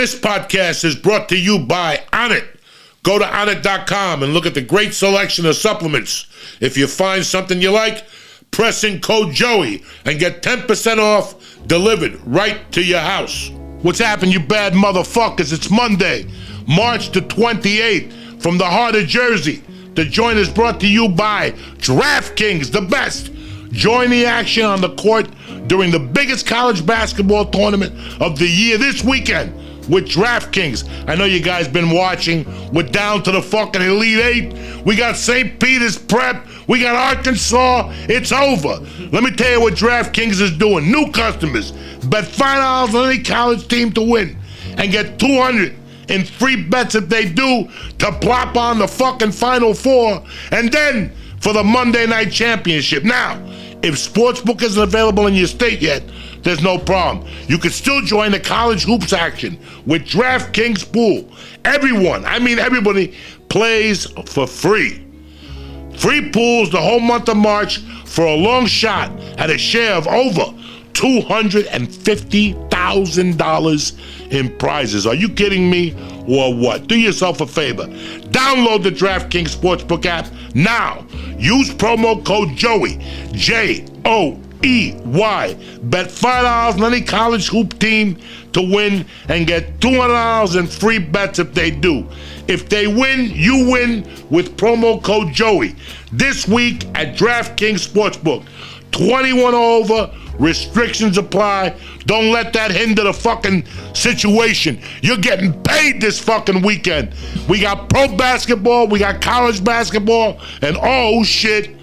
This podcast is brought to you by ONNIT. Go to ONNIT.com and look at the great selection of supplements. If you find something you like, press in code Joey and get 10% off delivered right to your house. What's happening, you bad motherfuckers? It's Monday, March the 28th, from the heart of Jersey. The joint is brought to you by DraftKings, the best. Join the action on the court during the biggest college basketball tournament of the year this weekend with DraftKings. I know you guys been watching. We're down to the fucking Elite Eight. We got St. Peter's Prep. We got Arkansas. It's over. Let me tell you what DraftKings is doing. New customers, bet $5 on any college team to win and get $200 in free bets if they do to plop on the fucking Final Four and then for the Monday Night Championship. Now, if Sportsbook isn't available in your state yet, there's no problem. You can still join the college hoops action with DraftKings Pool. Everyone, I mean everybody, plays for free. Free pools the whole month of March for a long shot at a share of over $250,000 in prizes. Are you kidding me or what? Do yourself a favor. Download the DraftKings Sportsbook app now. Use promo code Joey, Joey. Bet $5 on any college hoop team to win and get $200 in free bets if they do. If they win, you win with promo code Joey. This week at DraftKings Sportsbook. 21 over, restrictions apply. Don't let that hinder the fucking situation. You're getting paid this fucking weekend. We got pro basketball, we got college basketball, and oh shit,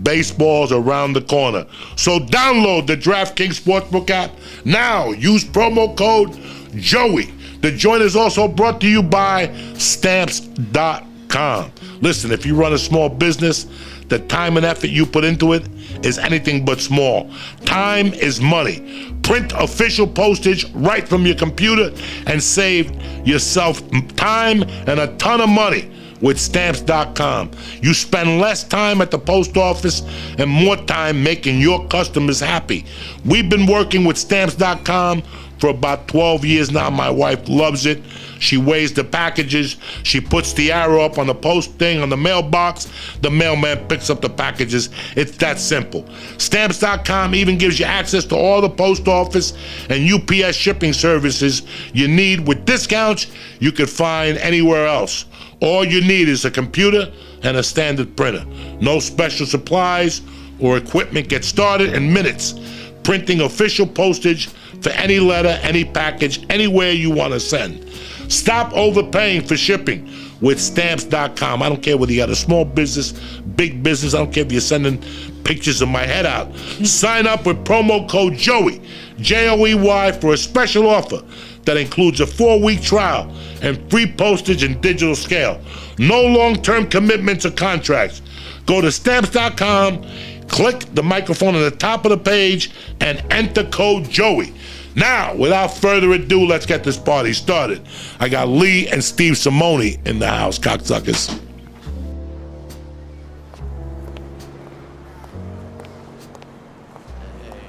baseball's around the corner. So download the DraftKings Sportsbook app now. Use promo code Joey. The joint is also brought to you by Stamps.com. Listen, if you run a small business, the time and effort you put into it is anything but small. Time is money. Print official postage right from your computer and save yourself time and a ton of money with Stamps.com. You spend less time at the post office and more time making your customers happy. We've been working with Stamps.com for about 12 years now. My wife loves it. She weighs the packages. She puts the arrow up on the post thing on the mailbox. The mailman picks up the packages. It's that simple. Stamps.com even gives you access to all the post office and UPS shipping services you need with discounts you could find anywhere else. All you need is a computer and a standard printer. No special supplies or equipment. Get started in minutes. Printing official postage for any letter, any package, anywhere you want to send. Stop overpaying for shipping with Stamps.com. I don't care whether you got a small business, big business. I don't care if you're sending pictures of my head out. Sign up with promo code Joey, Joey, for a special offer that includes a 4-week trial and free postage and digital scale. No long-term commitments or contracts. Go to Stamps.com, click the microphone at the top of the page, and enter code Joey. Now, without further ado, let's get this party started. I got Lee and Steve Simeone in the house, cocksuckers. Hey,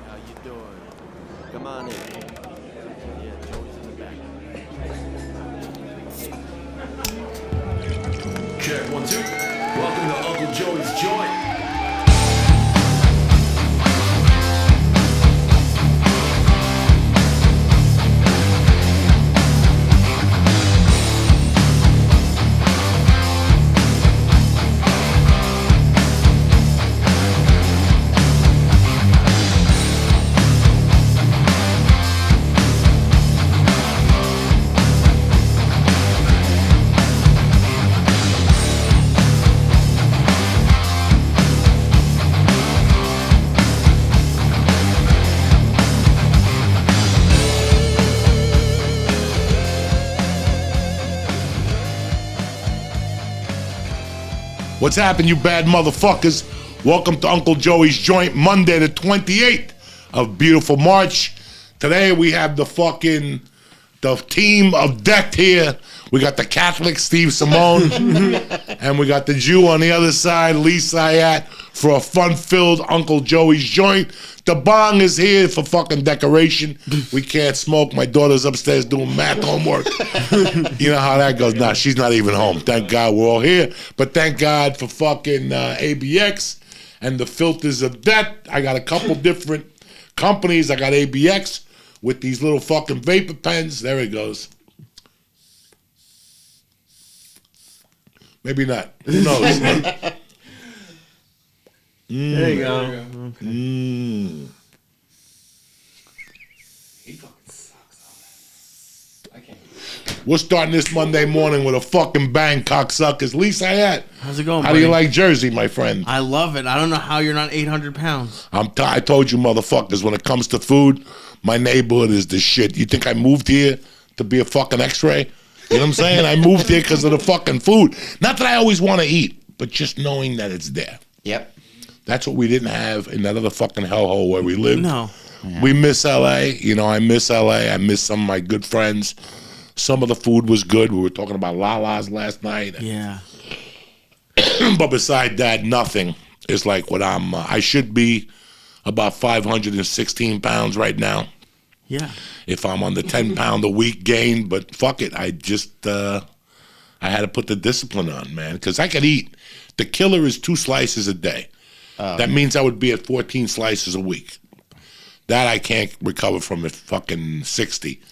how you doing? Come on in. Yeah, Joey's in the back. Check, 1, 2. Welcome to Uncle Joey's Joint. What's happening, you bad motherfuckers? Welcome to Uncle Joey's Joint, Monday the 28th of beautiful March. Today we have the team of death here. We got the Catholic Steve Simeone, and we got the Jew on the other side, Lee Syatt. for a fun-filled Uncle Joey's joint. The bong is here for fucking decoration. We can't smoke. My daughter's upstairs doing math homework. You know how that goes. Nah, she's not even home. Thank God we're all here. But thank God for fucking ABX and the filters of death. I got a couple different companies. I got ABX with these little fucking vapor pens. There it goes. Maybe not. Who knows? There you go. Okay. He fucking sucks. I can't. We're starting this Monday morning with a fucking bang, cocksuckers. Lee Syatt. How's it going, How buddy? do you like Jersey, my friend? I love it. I don't know how you're not 800 pounds. I told you, motherfuckers, when it comes to food, my neighborhood is the shit. You think I moved here to be a fucking x-ray? You know what I'm saying? I moved here because of the fucking food. Not that I always want to eat, but just knowing that it's there. Yep. That's what we didn't have in that other fucking hellhole where we lived. No. Yeah. We miss L.A. You know, I miss L.A. I miss some of my good friends. Some of the food was good. We were talking about Lala's last night. Yeah. But beside that, nothing is like what I should be about 516 pounds right now. Yeah. If I'm on the 10-pound a week gain, but fuck it. I just, I had to put the discipline on, man, because I could eat. The killer is 2 slices a day. That means I would be at 14 slices a week. That I can't recover from at fucking 60.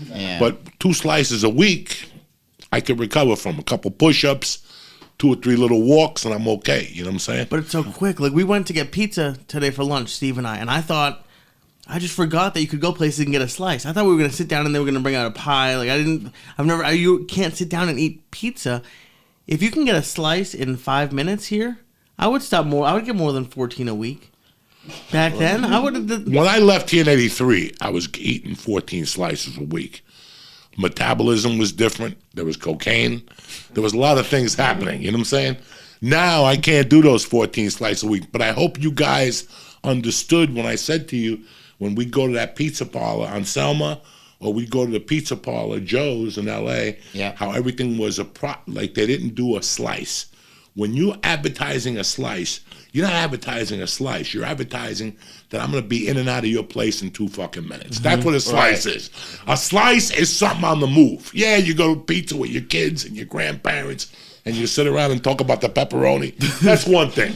Yeah. But 2 slices a week, I could recover from a couple push-ups, 2 or 3 little walks, and I'm okay. You know what I'm saying? But it's so quick. Like, we went to get pizza today for lunch, Steve and I I just forgot that you could go places and get a slice. I thought we were going to sit down and they were going to bring out a pie. Like, you can't sit down and eat pizza. If you can get a slice in 5 minutes here, I would stop more. I would get more than 14 a week. Back then, I would have. When I left here in '83, I was eating 14 slices a week. Metabolism was different. There was cocaine. There was a lot of things happening. You know what I'm saying? Now I can't do those 14 slices a week. But I hope you guys understood when I said to you, when we go to that pizza parlor on Selma, or we go to the pizza parlor Joe's in L.A., how everything was like they didn't do a slice. When you're advertising a slice, you're not advertising a slice. You're advertising that I'm going to be in and out of your place in 2 fucking minutes. That's what a slice is. A slice is something on the move. Yeah, you go to pizza with your kids and your grandparents, and you sit around and talk about the pepperoni. That's one thing.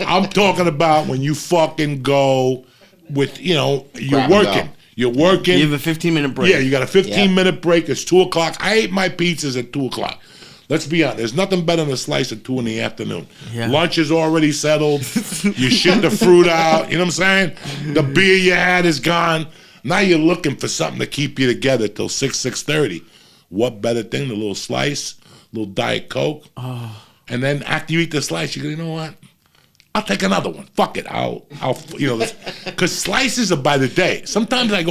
I'm talking about when you fucking go with, you're working. You're working. You have a 15-minute break. Yeah, you got a 15-minute break. It's 2 o'clock. I ate my pizzas at 2 o'clock. Let's be honest. There's nothing better than a slice at 2 in the afternoon. Yeah. Lunch is already settled. You shit the fruit out. You know what I'm saying? The beer you had is gone. Now you're looking for something to keep you together till 6:30. What better thing? The little slice, little Diet Coke. Oh. And then after you eat the slice, you go, you know what? I'll take another one. Fuck it. Because slices are by the day. Sometimes I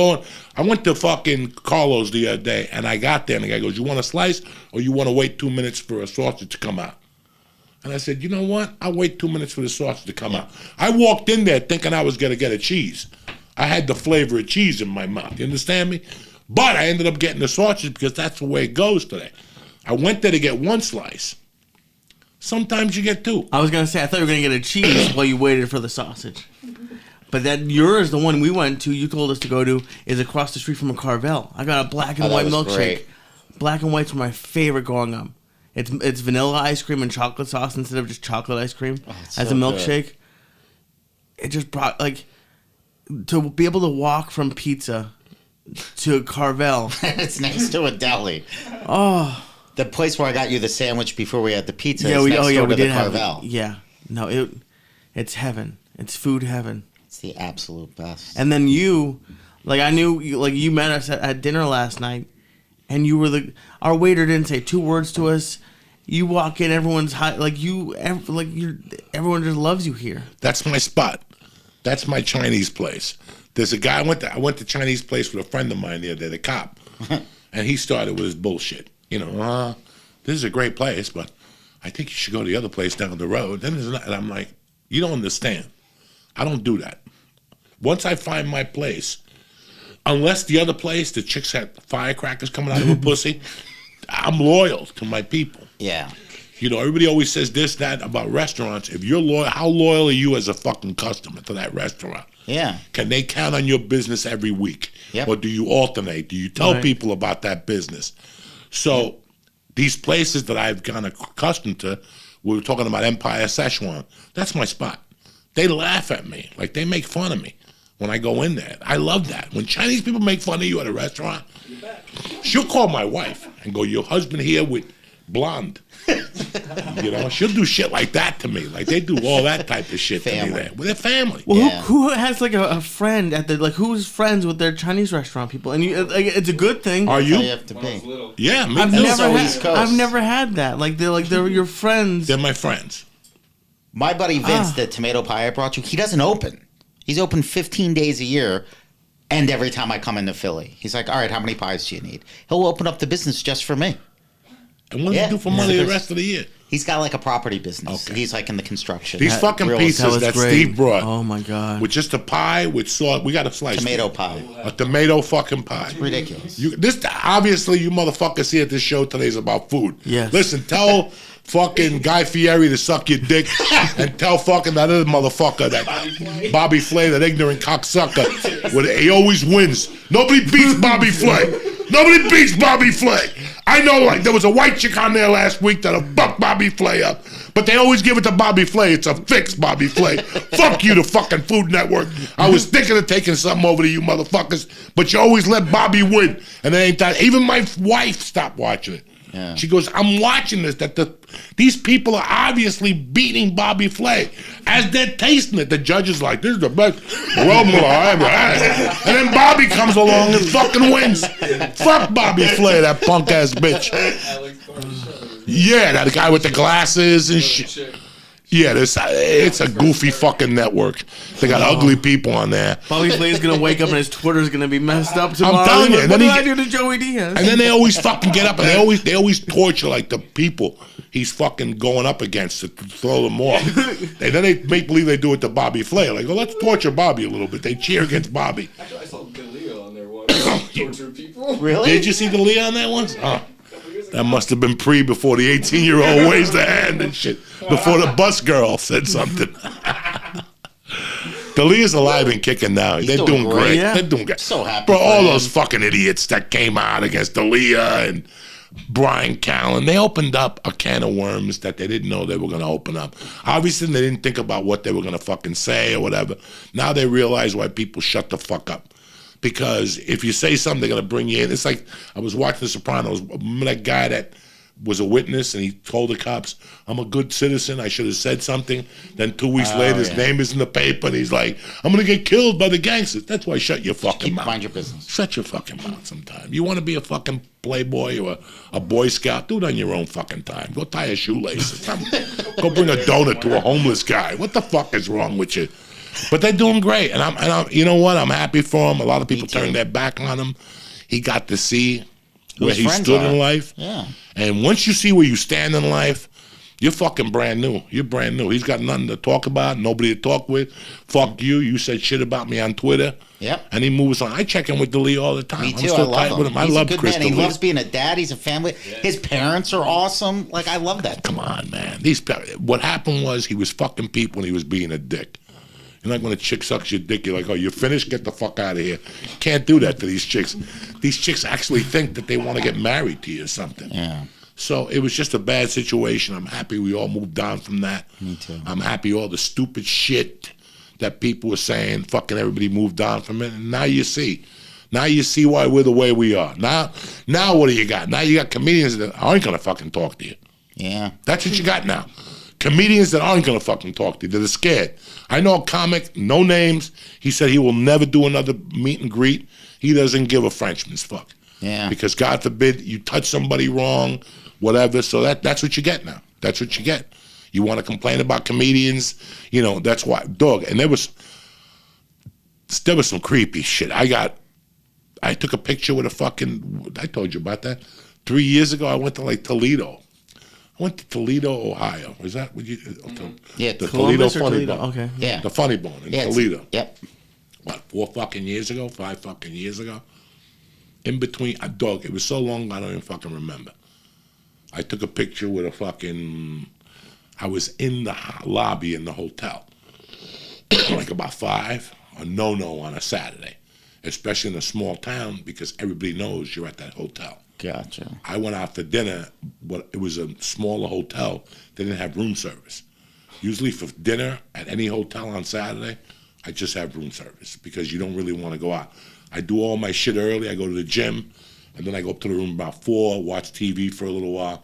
went to fucking Carlos the other day, and I got there, and the guy goes, you want a slice, or you want to wait 2 minutes for a sausage to come out? And I said, you know what? I'll wait 2 minutes for the sausage to come out. I walked in there thinking I was going to get a cheese. I had the flavor of cheese in my mouth. You understand me? But I ended up getting the sausage because that's the way it goes today. I went there to get 1 slice. Sometimes you get 2. I was going to say, I thought you were going to get a cheese while you waited for the sausage. But yours, the one we went to, you told us to go to, is across the street from a Carvel. I got a black and white milkshake. Great. Black and whites were my favorite growing up. It's vanilla ice cream and chocolate sauce instead of just chocolate ice cream as a milkshake. Good. It just brought, to be able to walk from pizza to Carvel. It's next to a deli. Oh. The place where I got you the sandwich before we had the pizza Yeah, is we next door to did the have Carvel. No, it's heaven. It's food heaven. It's the absolute best. And then you met us at dinner last night, and you were our waiter didn't say 2 words to us. You walk in, everyone's high, everyone just loves you here. That's my spot. That's my Chinese place. There's a guy I went to Chinese place with a friend of mine the other day, the cop, and he started with his bullshit. This is a great place, but I think you should go to the other place down the road. And I'm like, you don't understand. I don't do that. Once I find my place, unless the other place, the chicks had firecrackers coming out of her pussy, I'm loyal to my people. Yeah. You know, everybody always says this, that about restaurants. If you're loyal, how loyal are you as a fucking customer to that restaurant? Yeah. Can they count on your business every week? Yep. Or do you alternate? Do you tell Right. people about that business? So these places that I've gotten accustomed to, we were talking about Empire Szechuan. That's my spot. They laugh at me. Like, they make fun of me when I go in there. I love that. When Chinese people make fun of you at a restaurant, she'll call my wife and go, your husband here with blonde. You know, she'll do shit like that to me. Like, they do all that type of shit to me Family. there. With their family. Well, Yeah. who has like a friend at the who's friends with their Chinese restaurant people? And you, like, it's a good thing. Are That's how you you? have to be. Yeah, me I've too. never So had. East Coast. I've never had that. Like they're your friends. They're my friends. My buddy Vince, the tomato pie I brought you, he doesn't open. He's open 15 days a year. And every time I come into Philly, he's like, all right, how many pies do you need? He'll open up the business just for me. And what does Yeah. he do for money the rest of the year? He's got like a property business. Okay. He's like in the construction. These fucking real pieces estate. that great. Steve brought. Oh my god. With just a pie with sauce. We got a slice. Tomato pie. A tomato fucking pie. Ridiculous. This obviously you motherfuckers here at this show today is about food. Yes. Listen, tell fucking Guy Fieri to suck your dick, and tell fucking that other motherfucker, that Bobby Flay, that ignorant cocksucker. He always wins. Nobody beats Bobby Flay. Nobody beats Bobby Flay. I know, like, there was a white chick on there last week that'll fuck Bobby Flay up. But they always give it to Bobby Flay. It's a fix, Bobby Flay. Fuck you, the fucking Food Network. I was thinking of taking something over to you motherfuckers, but you always let Bobby win. And it ain't that. Even my wife stopped watching it. Yeah. She goes, I'm watching this, these people are obviously beating Bobby Flay. As they're tasting it, the judge is like, this is the best aroma I ever had. And then Bobby comes along and fucking wins. Fuck Bobby Flay, that punk ass bitch. Yeah, that guy with the glasses and shit. Yeah, it's a goofy fucking network. They got ugly people on there. Bobby Flay's gonna wake up and his Twitter's gonna be messed up tomorrow. telling you, Like, and what then did he I do to Joey Diaz? And then they always fucking get up and they always torture like the people he's fucking going up against to throw them off. And then they make believe they do it to Bobby Flay. Like, oh, let's torture Bobby a little bit. They cheer against Bobby. Actually, I saw Galileo on there once. Torture people. Really? Did you see the Leah on that one? That must have been before the 18-year-old raised their hand and shit. Before the bus girl said something. The Leah's alive and kicking now. They're doing doing great. great. Yeah. They're doing great. So happy Bro, for all him. those fucking idiots that came out against the Leah and Brian Callen, they opened up a can of worms that they didn't know they were going to open up. Obviously, they didn't think about what they were going to fucking say or whatever. Now they realize why people shut the fuck up. Because if you say something, they're going to bring you in. It's like, I was watching The Sopranos. Remember that guy that was a witness and he told the cops, I'm a good citizen, I should have said something. Then 2 weeks later, his name is in the paper and he's like, I'm going to get killed by the gangsters. That's why shut your fucking mouth. Mind your business. Shut your fucking mouth sometime. You want to be a fucking playboy or a Boy Scout, do it on your own fucking time. Go tie a shoelace. Go bring a donut to a homeless guy. What the fuck is wrong with you? But they're doing great, and I'm you know what? I'm happy for him. A lot of people turned their back on him. He got to see where his he friends stood are. in life. Yeah. And once you see where you stand in life, you're fucking brand new. You're brand new. He's got nothing to talk about, nobody to talk with. Fuck you. You said shit about me on Twitter. Yep. And he moves on. I check in with DeLee all the time. Me I'm too. I still love tight him. with him. I He's love a good Chris man. He DeLee. loves being a dad. He's a family. His parents are awesome. Like, I love that. Come on, man. What happened was he was fucking people when he was being a dick. You're like when a chick sucks your dick, you're like, oh, you're finished? Get the fuck out of here. Can't do that to these chicks. These chicks actually think that they want to get married to you or something. Yeah. So it was just a bad situation. I'm happy we all moved on from that. Me too. I'm happy all the stupid shit that people were saying, fucking everybody moved on from it. And now you see. Now you see why we're the way we are. Now what do you got? Now you got comedians that aren't going to fucking talk to you. Yeah. That's what you got now. Comedians that aren't going to fucking talk to you. They're scared. I know a comic, no names. He said he will never do another meet and greet. He doesn't give a Frenchman's fuck. Yeah. Because God forbid you touch somebody wrong, whatever. So that's what you get now. That's what you get. You want to complain about comedians, you know, that's why. Dog, and there was some creepy shit. I took a picture with a fucking, I told you about that. 3 years ago, I went to like Toledo. I went to Toledo, Ohio. Was that what you? Yeah, the Columbus Toledo or Funny Toledo? Bone. Okay. Yeah. The Funny Bone in Yeah, Toledo. Yep. What, 4 fucking years ago? 5 fucking years ago? In between, dog, it was so long I don't even fucking remember. I took a picture with a fucking. I was in the lobby in the hotel, like about 5, a no on a Saturday, especially in a small town because everybody knows you're at that hotel. Gotcha. I went out for dinner, but it was a smaller hotel. They didn't have room service. Usually for dinner at any hotel on Saturday, I just have room service because you don't really want to go out. I do all my shit early. I go to the gym, and then I go up to the room about 4, watch TV for a little while.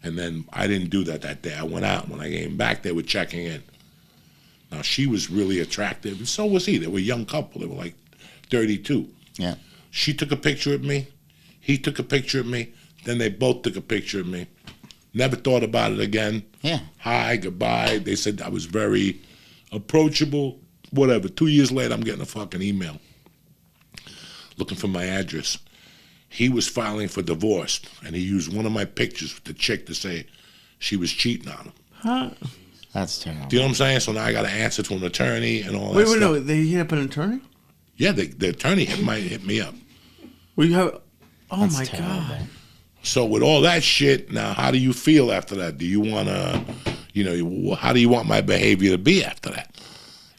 And then I didn't do that day. I went out. When I came back, they were checking in. Now, she was really attractive, and so was he. They were a young couple. They were like 32. Yeah. She took a picture of me. He took a picture of me. Then they both took a picture of me. Never thought about it again. Yeah. Hi, goodbye. They said I was very approachable, whatever. 2 years later, I'm getting a fucking email looking for my address. He was filing for divorce, and he used one of my pictures with the chick to say she was cheating on him. Huh? That's terrible. Do you know what I'm saying? So now I got to answer to an attorney and all that Wait, stuff. no, they hit up an attorney? Yeah, the attorney hit me up. Well, you have. Oh That's my terrible. God. So with all that shit, now how do you feel after that? Do you want to, how do you want my behavior to be after that?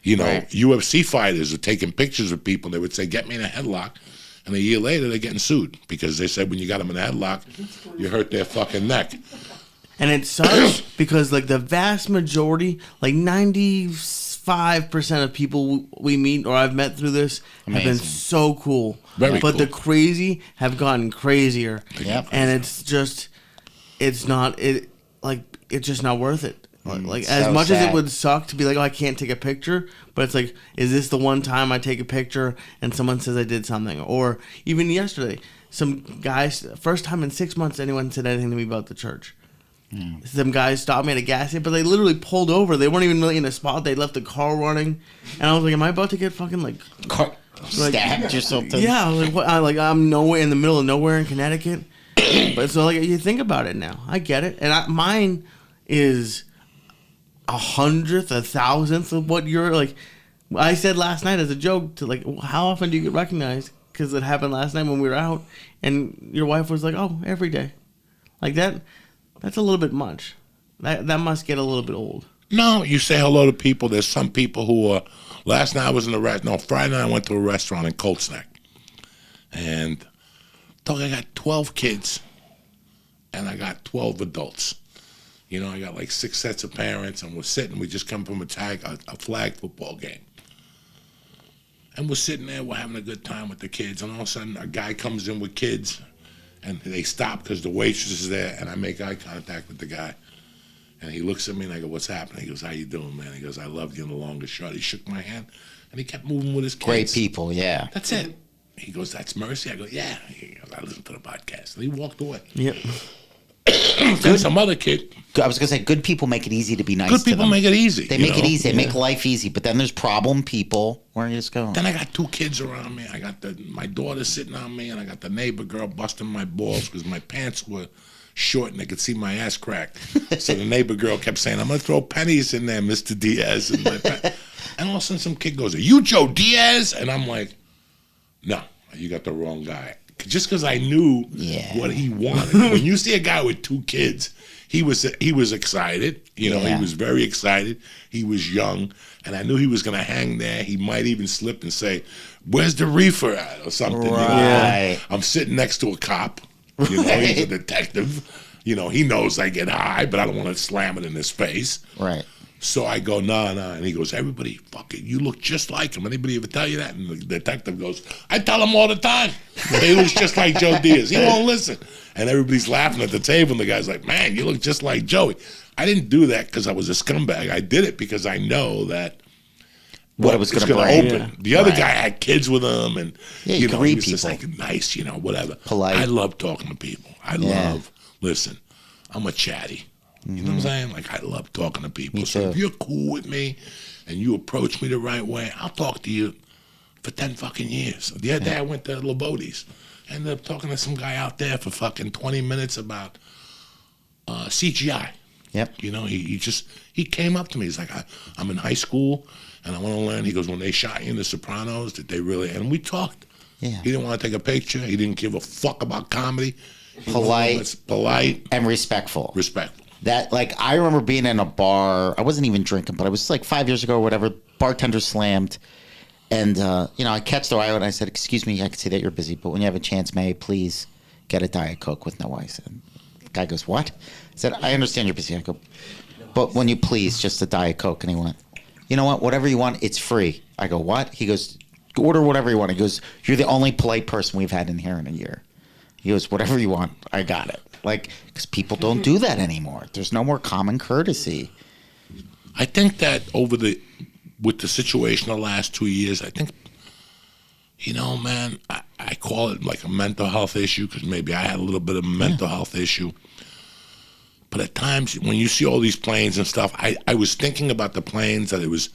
You know, Right. UFC fighters are taking pictures of people. They would say, get me in a headlock. And a year later, they're getting sued because they said when you got them in a headlock, you hurt their fucking neck. And it sucks because, like, the vast majority, like 95% of people we meet or I've met through this have been Amazing. so cool. Very but cool. the crazy have gotten crazier. Yep. And it's just, it's just not worth it. Like as so much as it sad. would suck to be like, oh, I can't take a picture, but it's like, is this the one time I take a picture and someone says I did something? Or even yesterday, some guys, first time in 6 months anyone said anything to me about the church. Some guys stopped me at a gas station, but they literally pulled over. They weren't even really in a spot. They left the car running, and I was like, "Am I about to get fucking like Stabbed or something? Yeah, I was like, what? I'm nowhere in the middle of nowhere in Connecticut. But so like you think about it now, I get it, and mine is 100th, 1,000th of what you're like. I said last night as a joke to like, how often do you get recognized? Because it happened last night when we were out, and your wife was like, "Oh, every day," like that. That's a little bit much. That must get a little bit old. No, you say hello to people. There's some people who are. Last night I was in Friday night I went to a restaurant in Cold Snack, and I got 12 kids, and I got 12 adults. You know, I got like 6 sets of parents, and we're sitting. We just come from a flag football game, and we're sitting there. We're having a good time with the kids, and all of a sudden a guy comes in with kids, and they stop because the waitress is there, and I make eye contact with the guy. And he looks at me and I go, what's happening? He goes, how you doing, man? He goes, I love you in the longest shot. He shook my hand and he kept moving with his kids. Great people, yeah. That's it. He goes, that's Mercy? I go, yeah. He goes, I listen to the podcast. And he walked away. Yep. Then some other kid. I was going to say, good people make it easy to be nice Good to people them. make it easy. They you make it know? easy. They make life easy. But then there's problem people where you just go. Then I got 2 kids around me. I got my daughter sitting on me, and I got the neighbor girl busting my balls because my pants were short and they could see my ass crack. So the neighbor girl kept saying, I'm going to throw pennies in there, Mr. Diaz. And all of a sudden some kid goes, are you Joe Diaz? And I'm like, no, you got the wrong guy. Just because I knew what he wanted. When you see a guy with 2 kids, he was excited. You know, he was very excited. He was young. And I knew he was going to hang there. He might even slip and say, where's the reefer at? Or something. Right. You know? I'm sitting next to a cop. You know, he's a detective. You know, he knows I get high, but I don't want to slam it in his face. Right. So I go, nah. And he goes, everybody, fuck it, you look just like him. Anybody ever tell you that? And the detective goes, I tell him all the time. He looks just like Joe Diaz. He won't listen. And everybody's laughing at the table, and the guy's like, man, you look just like Joey. I didn't do that because I was a scumbag. I did it because I know that What it was it's going to gonna bring. open. The other guy had kids with him, and Yeah, you can know, read he was just people. like nice, you know, whatever. Polite. I love talking to people. Listen, I'm a chatty. You know what I'm saying? Like, I love talking to people. Me So too. if you're cool with me and you approach me the right way, I'll talk to you for 10 fucking years. The other day I went to Labodi's. Ended up talking to some guy out there for fucking 20 minutes about CGI. Yep. You know, he came up to me. He's like, I'm in high school and I want to learn. He goes, when they shot you in The Sopranos, did they really? And we talked. Yeah. He didn't want to take a picture. He didn't give a fuck about comedy. polite, It's polite, and respectful. respectful. That, like, I remember being in a bar. I wasn't even drinking, but I was like 5 years ago or whatever. Bartender slammed. And, I catch the eye and I said, excuse me, I can see that you're busy, but when you have a chance, may I please get a Diet Coke with no ice? And the guy goes, what? I said, I understand you're busy. I go, but when you please, just a Diet Coke. And he went, you know what? Whatever you want, it's free. I go, what? He goes, order whatever you want. He goes, you're the only polite person we've had in here in a year. He goes, whatever you want, I got it. Like, because people don't do that anymore. There's no more common courtesy. I think that with the situation the last 2 years, I think, man, I call it like a mental health issue because maybe I had a little bit of a mental health issue. But at times, when you see all these planes and stuff, I was thinking about the planes that it was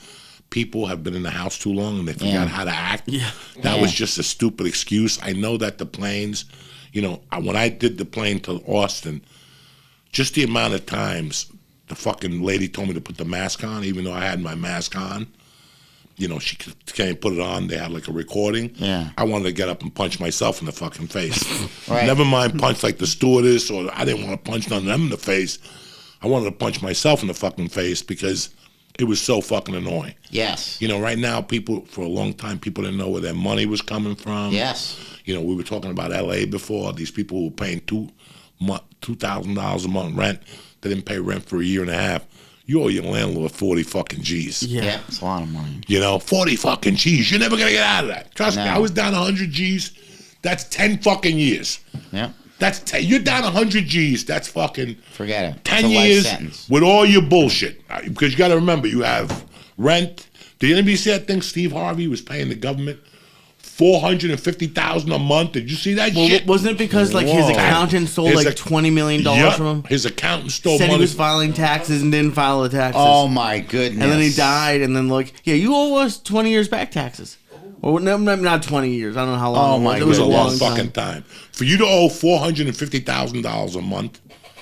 people have been in the house too long and they forgot how to act. Yeah. That was just a stupid excuse. I know that the planes, when I did the plane to Austin, just the amount of times the fucking lady told me to put the mask on, even though I had my mask on. She can't put it on. They had like a recording. Yeah. I wanted to get up and punch myself in the fucking face. Right. Never mind punch like the stewardess, or I didn't want to punch none of them in the face. I wanted to punch myself in the fucking face because it was so fucking annoying. Yes. Right now, for a long time, people didn't know where their money was coming from. Yes. We were talking about L.A. before. These people who were paying $2,000 a month rent, they didn't pay rent for a year and a half. You owe your landlord 40 fucking G's. Yeah, it's a lot of money. 40 fucking G's. You're never going to get out of that. Trust me, No. I was down 100 G's. That's 10 fucking years. Yeah. That's 10. You're down 100 G's. That's fucking Forget it. 10 It's a life years sentence. with all your bullshit. Because you got to remember, you have rent. Did anybody see that thing Steve Harvey was paying the government $450,000 a month? Did you see that shit? Wasn't it because like his Whoa. accountant stole His like $20 million from him? His accountant stole Said money. he was filing taxes and didn't file the taxes. Oh, my goodness. And then he died, and then you owe us 20 years back taxes. Or no, not 20 years. I don't know how long. Oh, it was. my It It was was a a long long fucking time. For you to owe $450,000 a month,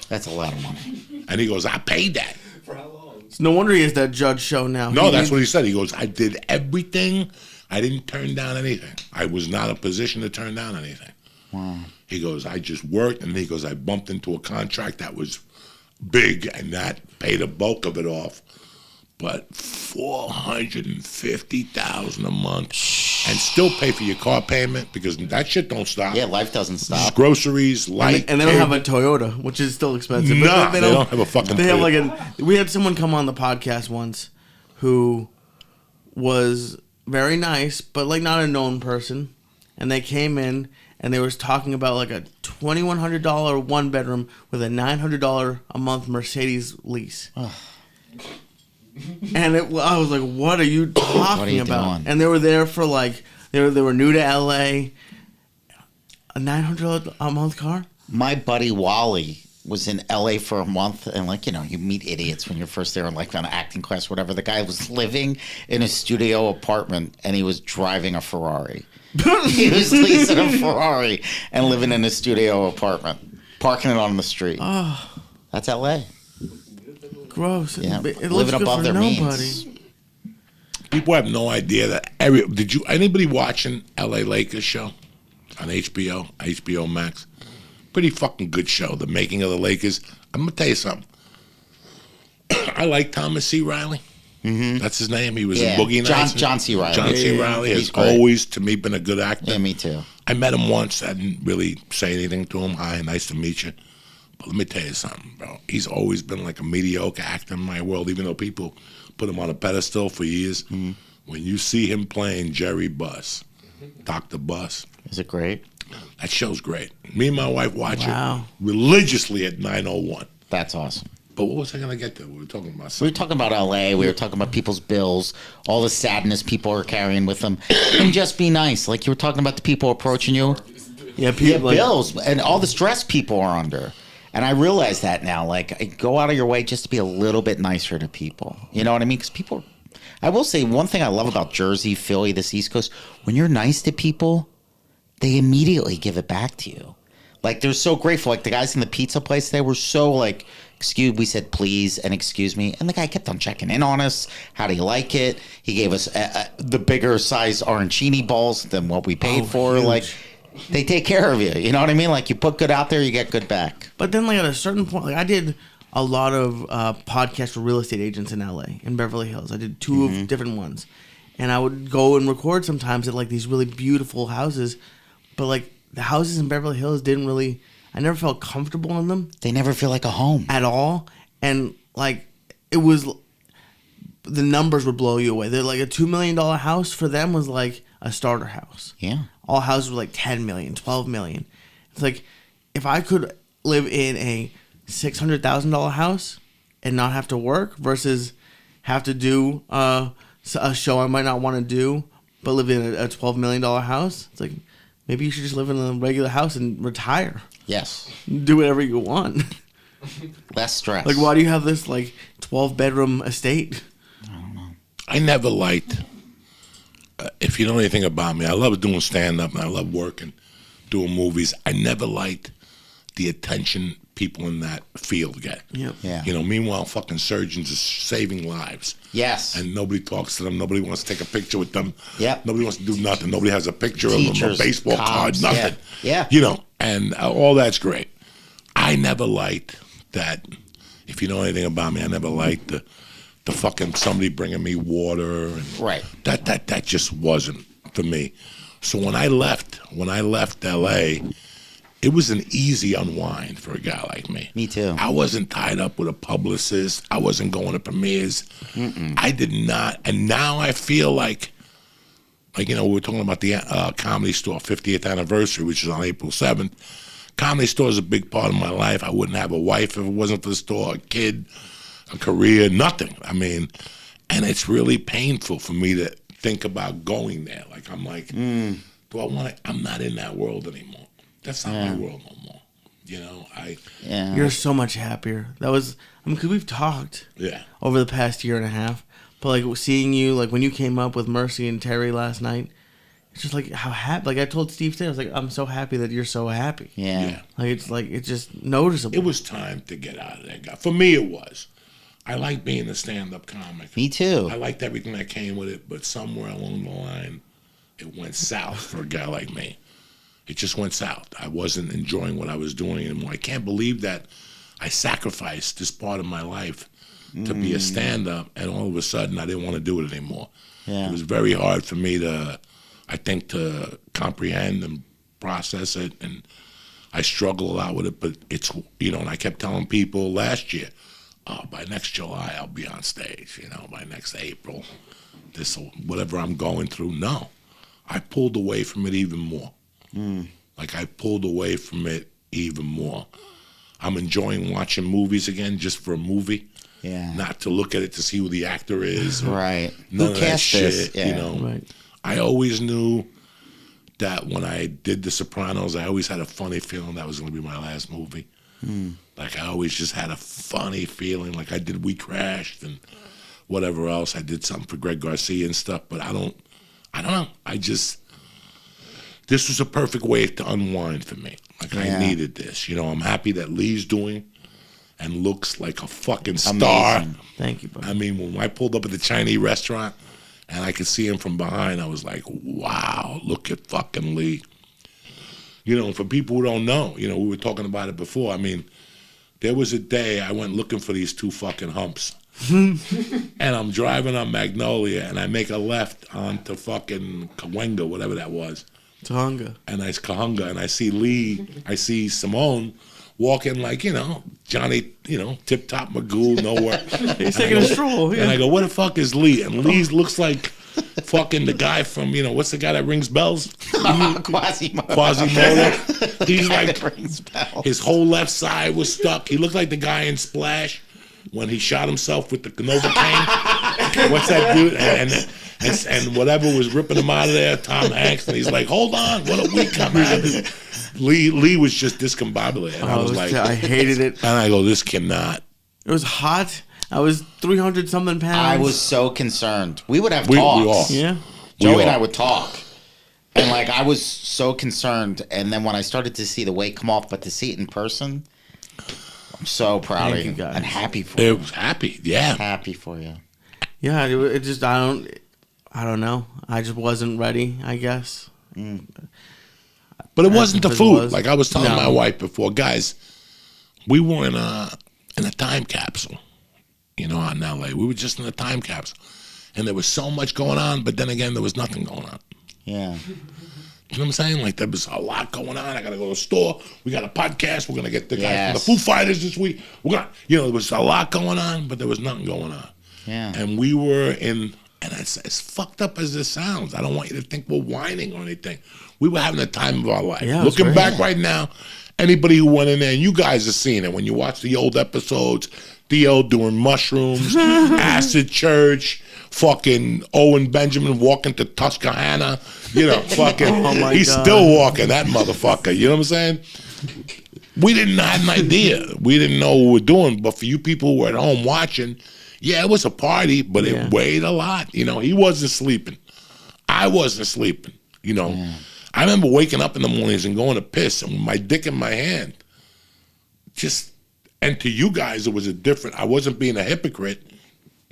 That's a lot of money. and he goes, I paid that. For how long? No wonder he has that judge show now. No, that's what he said. He goes, I did everything. I didn't turn down anything. I was not in a position to turn down anything. Wow. He goes, I just worked, and he goes, I bumped into a contract that was big, and that paid a bulk of it off. But $450,000 a month, and still pay for your car payment because that shit don't stop. Yeah, life doesn't stop. Groceries, light, And they don't have a cable. Toyota, which is still expensive. Nah, they don't have a fucking They have Toyota. we had someone come on the podcast once who was very nice, but like not a known person. And they came in and they was talking about like a $2,100 one bedroom with a $900 a month Mercedes lease. And I was like, "What are you talking you about?" doing? And they were there for like they were new to LA. A $900 a month car. My buddy Wally was in LA for a month, and you meet idiots when you're first there, and like on acting class, whatever. The guy was living in a studio apartment, and he was driving a Ferrari. He was leasing a Ferrari and living in a studio apartment, parking it on the street. Oh, That's LA. gross! Yeah, It looks living good above for their nobody. means. People have no idea that. Anybody watching LA Lakers show on HBO Max? Pretty fucking good show. The Making of the Lakers. I'm gonna tell you something. I like Thomas C. Riley. Mm-hmm. That's his name. He was in Boogie Nights. John C. Riley. John C. Riley He's has great. always, to me, been a good actor. Yeah, me too. I met him once. I didn't really say anything to him. Hi, nice to meet you. But let me tell you something, bro. He's always been like a mediocre actor in my world, even though people put him on a pedestal for years. Mm-hmm. When you see him playing Jerry Buss, Dr. Buss, Is it great? that show's great. Me and my wife watch Wow. it religiously at 9:01. That's awesome. But what was I going to get to? We were talking about We were something. talking about LA. We were talking about people's bills, all the sadness people are carrying with them, and just be nice. Like you were talking about the people approaching you. Yeah, people Bills and all the stress people are under. And I realize that now. Like, go out of your way just to be a little bit nicer to people. You know what I mean? Because people, I will say one thing I love about Jersey, Philly, this East Coast. When you're nice to people, they immediately give it back to you. Like, they're so grateful. Like, the guys in the pizza place, they were so like, we said please and excuse me. And the guy kept on checking in on us. How do you like it? He gave us the bigger size arancini balls than what we paid for. huge. Like, They take care of you. You know what I mean? Like you put good out there, you get good back. But then, like at a certain point, like I did a lot of podcasts for real estate agents in LA, in Beverly Hills. I did 2 of different ones, and I would go and record sometimes at like these really beautiful houses, but like the houses in Beverly Hills didn't really. I never felt comfortable in them They never feel like a home. at all, and like it was. The numbers would blow you away. They're like a $2 million house for them was like a starter house. Yeah. All houses were like 10 million, 12 million. It's like if I could live in a $600,000 house and not have to work versus have to do a show I might not want to do, but live in a $12 million house, it's like maybe you should just live in a regular house and retire. Yes. Do whatever you want. Less stress. Like, why do you have this like 12-bedroom estate? I never liked, if you know anything about me, I love doing stand-up and I love working, doing movies. I never liked the attention people in that field get. Yep. Yeah. You know, meanwhile, fucking surgeons are saving lives. Yes. And nobody talks to them. Nobody wants to take a picture with them. Yep. Nobody wants to do nothing. Nobody has a picture of them, Teachers, a baseball cops, card, nothing. yeah. You know, and all that's great. I never liked that, if you know anything about me, I never liked the fucking somebody bringing me water. And Right. That just wasn't for me. So when I left LA, it was an easy unwind for a guy like me. Me too. I wasn't tied up with a publicist. I wasn't going to premieres. I did not. And now I feel like, you know, we were talking about the Comedy Store 50th anniversary, which is on April 7th. Comedy Store is a big part of my life. I wouldn't have a wife if it wasn't for the store, a kid, a career, nothing. I mean, and it's really painful for me to think about going there. Like, I'm like, do I want to? I'm not in that world anymore. That's not my world no more. You know, Yeah. You're so much happier. That was, I mean, because we've talked over the past year and a half, but like seeing you, like when you came up with Mercy and Terry last night, it's just like how happy. Like I told Steve today, I was like, I'm so happy that you're so happy. Yeah. Like it's just noticeable. it was time to get out of there, guy. For me, it was. I like being a stand-up comic. Me too. I liked everything that came with it, but somewhere along the line, it went south for a guy like me. It just went south. I wasn't enjoying what I was doing anymore. I can't believe that I sacrificed this part of my life to be a stand-up, and all of a sudden I didn't want to do it anymore. Yeah. It was very hard for me to comprehend and process it, and I struggle a lot with it, but it's, you know, and I kept telling people last year, oh, by next July I'll be on stage, you know, by next April, whatever I'm going through. No, I pulled away from it even more. Like I pulled away from it even more. I'm enjoying watching movies again just for a movie. Yeah. Not to look at it to see who the actor is. Right. None Who of that cast shit, this? Yeah. you know. Right. I always knew that when I did The Sopranos, I always had a funny feeling that was going to be my last movie. Like I always just had a funny feeling. Like I did We Crashed and whatever else. I did something for Greg Garcia and stuff, but I don't know. This was a perfect way to unwind for me. Like I needed this. You know, I'm happy that Lee's doing and looks like a fucking star. Amazing. Thank you, buddy. I mean, when I pulled up at the Chinese restaurant and I could see him from behind, I was like, wow, look at fucking Lee. You know, for people who don't know, you know, we were talking about it before. I mean, there was a day I went looking for these 2 fucking humps. And I'm driving on Magnolia and I make a left onto fucking Cahuenga, whatever that was. Tonga. And I Kahunga, and I see Lee, I see Simeone walking like, you know, Johnny, you know, tip top Magoo, nowhere. He's taking a stroll. Yeah. And I go, where the fuck is Lee? And Lee looks like fucking the guy from, you know, what's the guy that rings bells? Quasimodo. Quasimodo. He's Guy like, that rings bells. his whole left side was stuck. He looked like the guy in Splash when he shot himself with the Novocaine. What's that dude? And whatever was ripping him out of there, Tom Hanks, and he's like, hold on, what a week I'm having. Lee was just discombobulated. And I was like, I hated it. and I go, this cannot. It was hot. I was 300 something pounds. I was so concerned. We would have We talks. all. Yeah. Joey We and all. I would talk. And like I was so concerned. And then when I started to see the weight come off, but to see it in person, I'm so proud Thank of you, you. guys. And happy for It you. was happy, yeah. Happy for you. Yeah. It just I don't know. I just wasn't ready. I guess. But it wasn't the as it food. was. Like I was telling No. my wife before, guys, we were in a time capsule, out in LA. We were just in a time capsule. And there was so much going on, but then again, there was nothing going on. Yeah. You know what I'm saying? Like, there was a lot going on. I got to go to the store. We got a podcast. We're going to get the guy from the Yes. Foo Fighters this week. We're gonna, there was a lot going on, but there was nothing going on. Yeah. And we were in, and as fucked up as this sounds, I don't want you to think we're whining or anything. We were having the time of our life. Yeah, it was Looking great. back right now, anybody who went in there, and you guys have seen it, when you watch the old episodes, Theo doing mushrooms, acid church, fucking Owen Benjamin walking to Tuscaloosa, fucking, my he's God. still walking, that motherfucker, you know what I'm saying? We didn't have an idea. We didn't know what we were doing, but for you people who were at home watching, yeah, it was a party, but it weighed a lot. He wasn't sleeping. I wasn't sleeping, I remember waking up in the mornings and going to piss and with my dick in my hand. And to you guys, it was I wasn't being a hypocrite.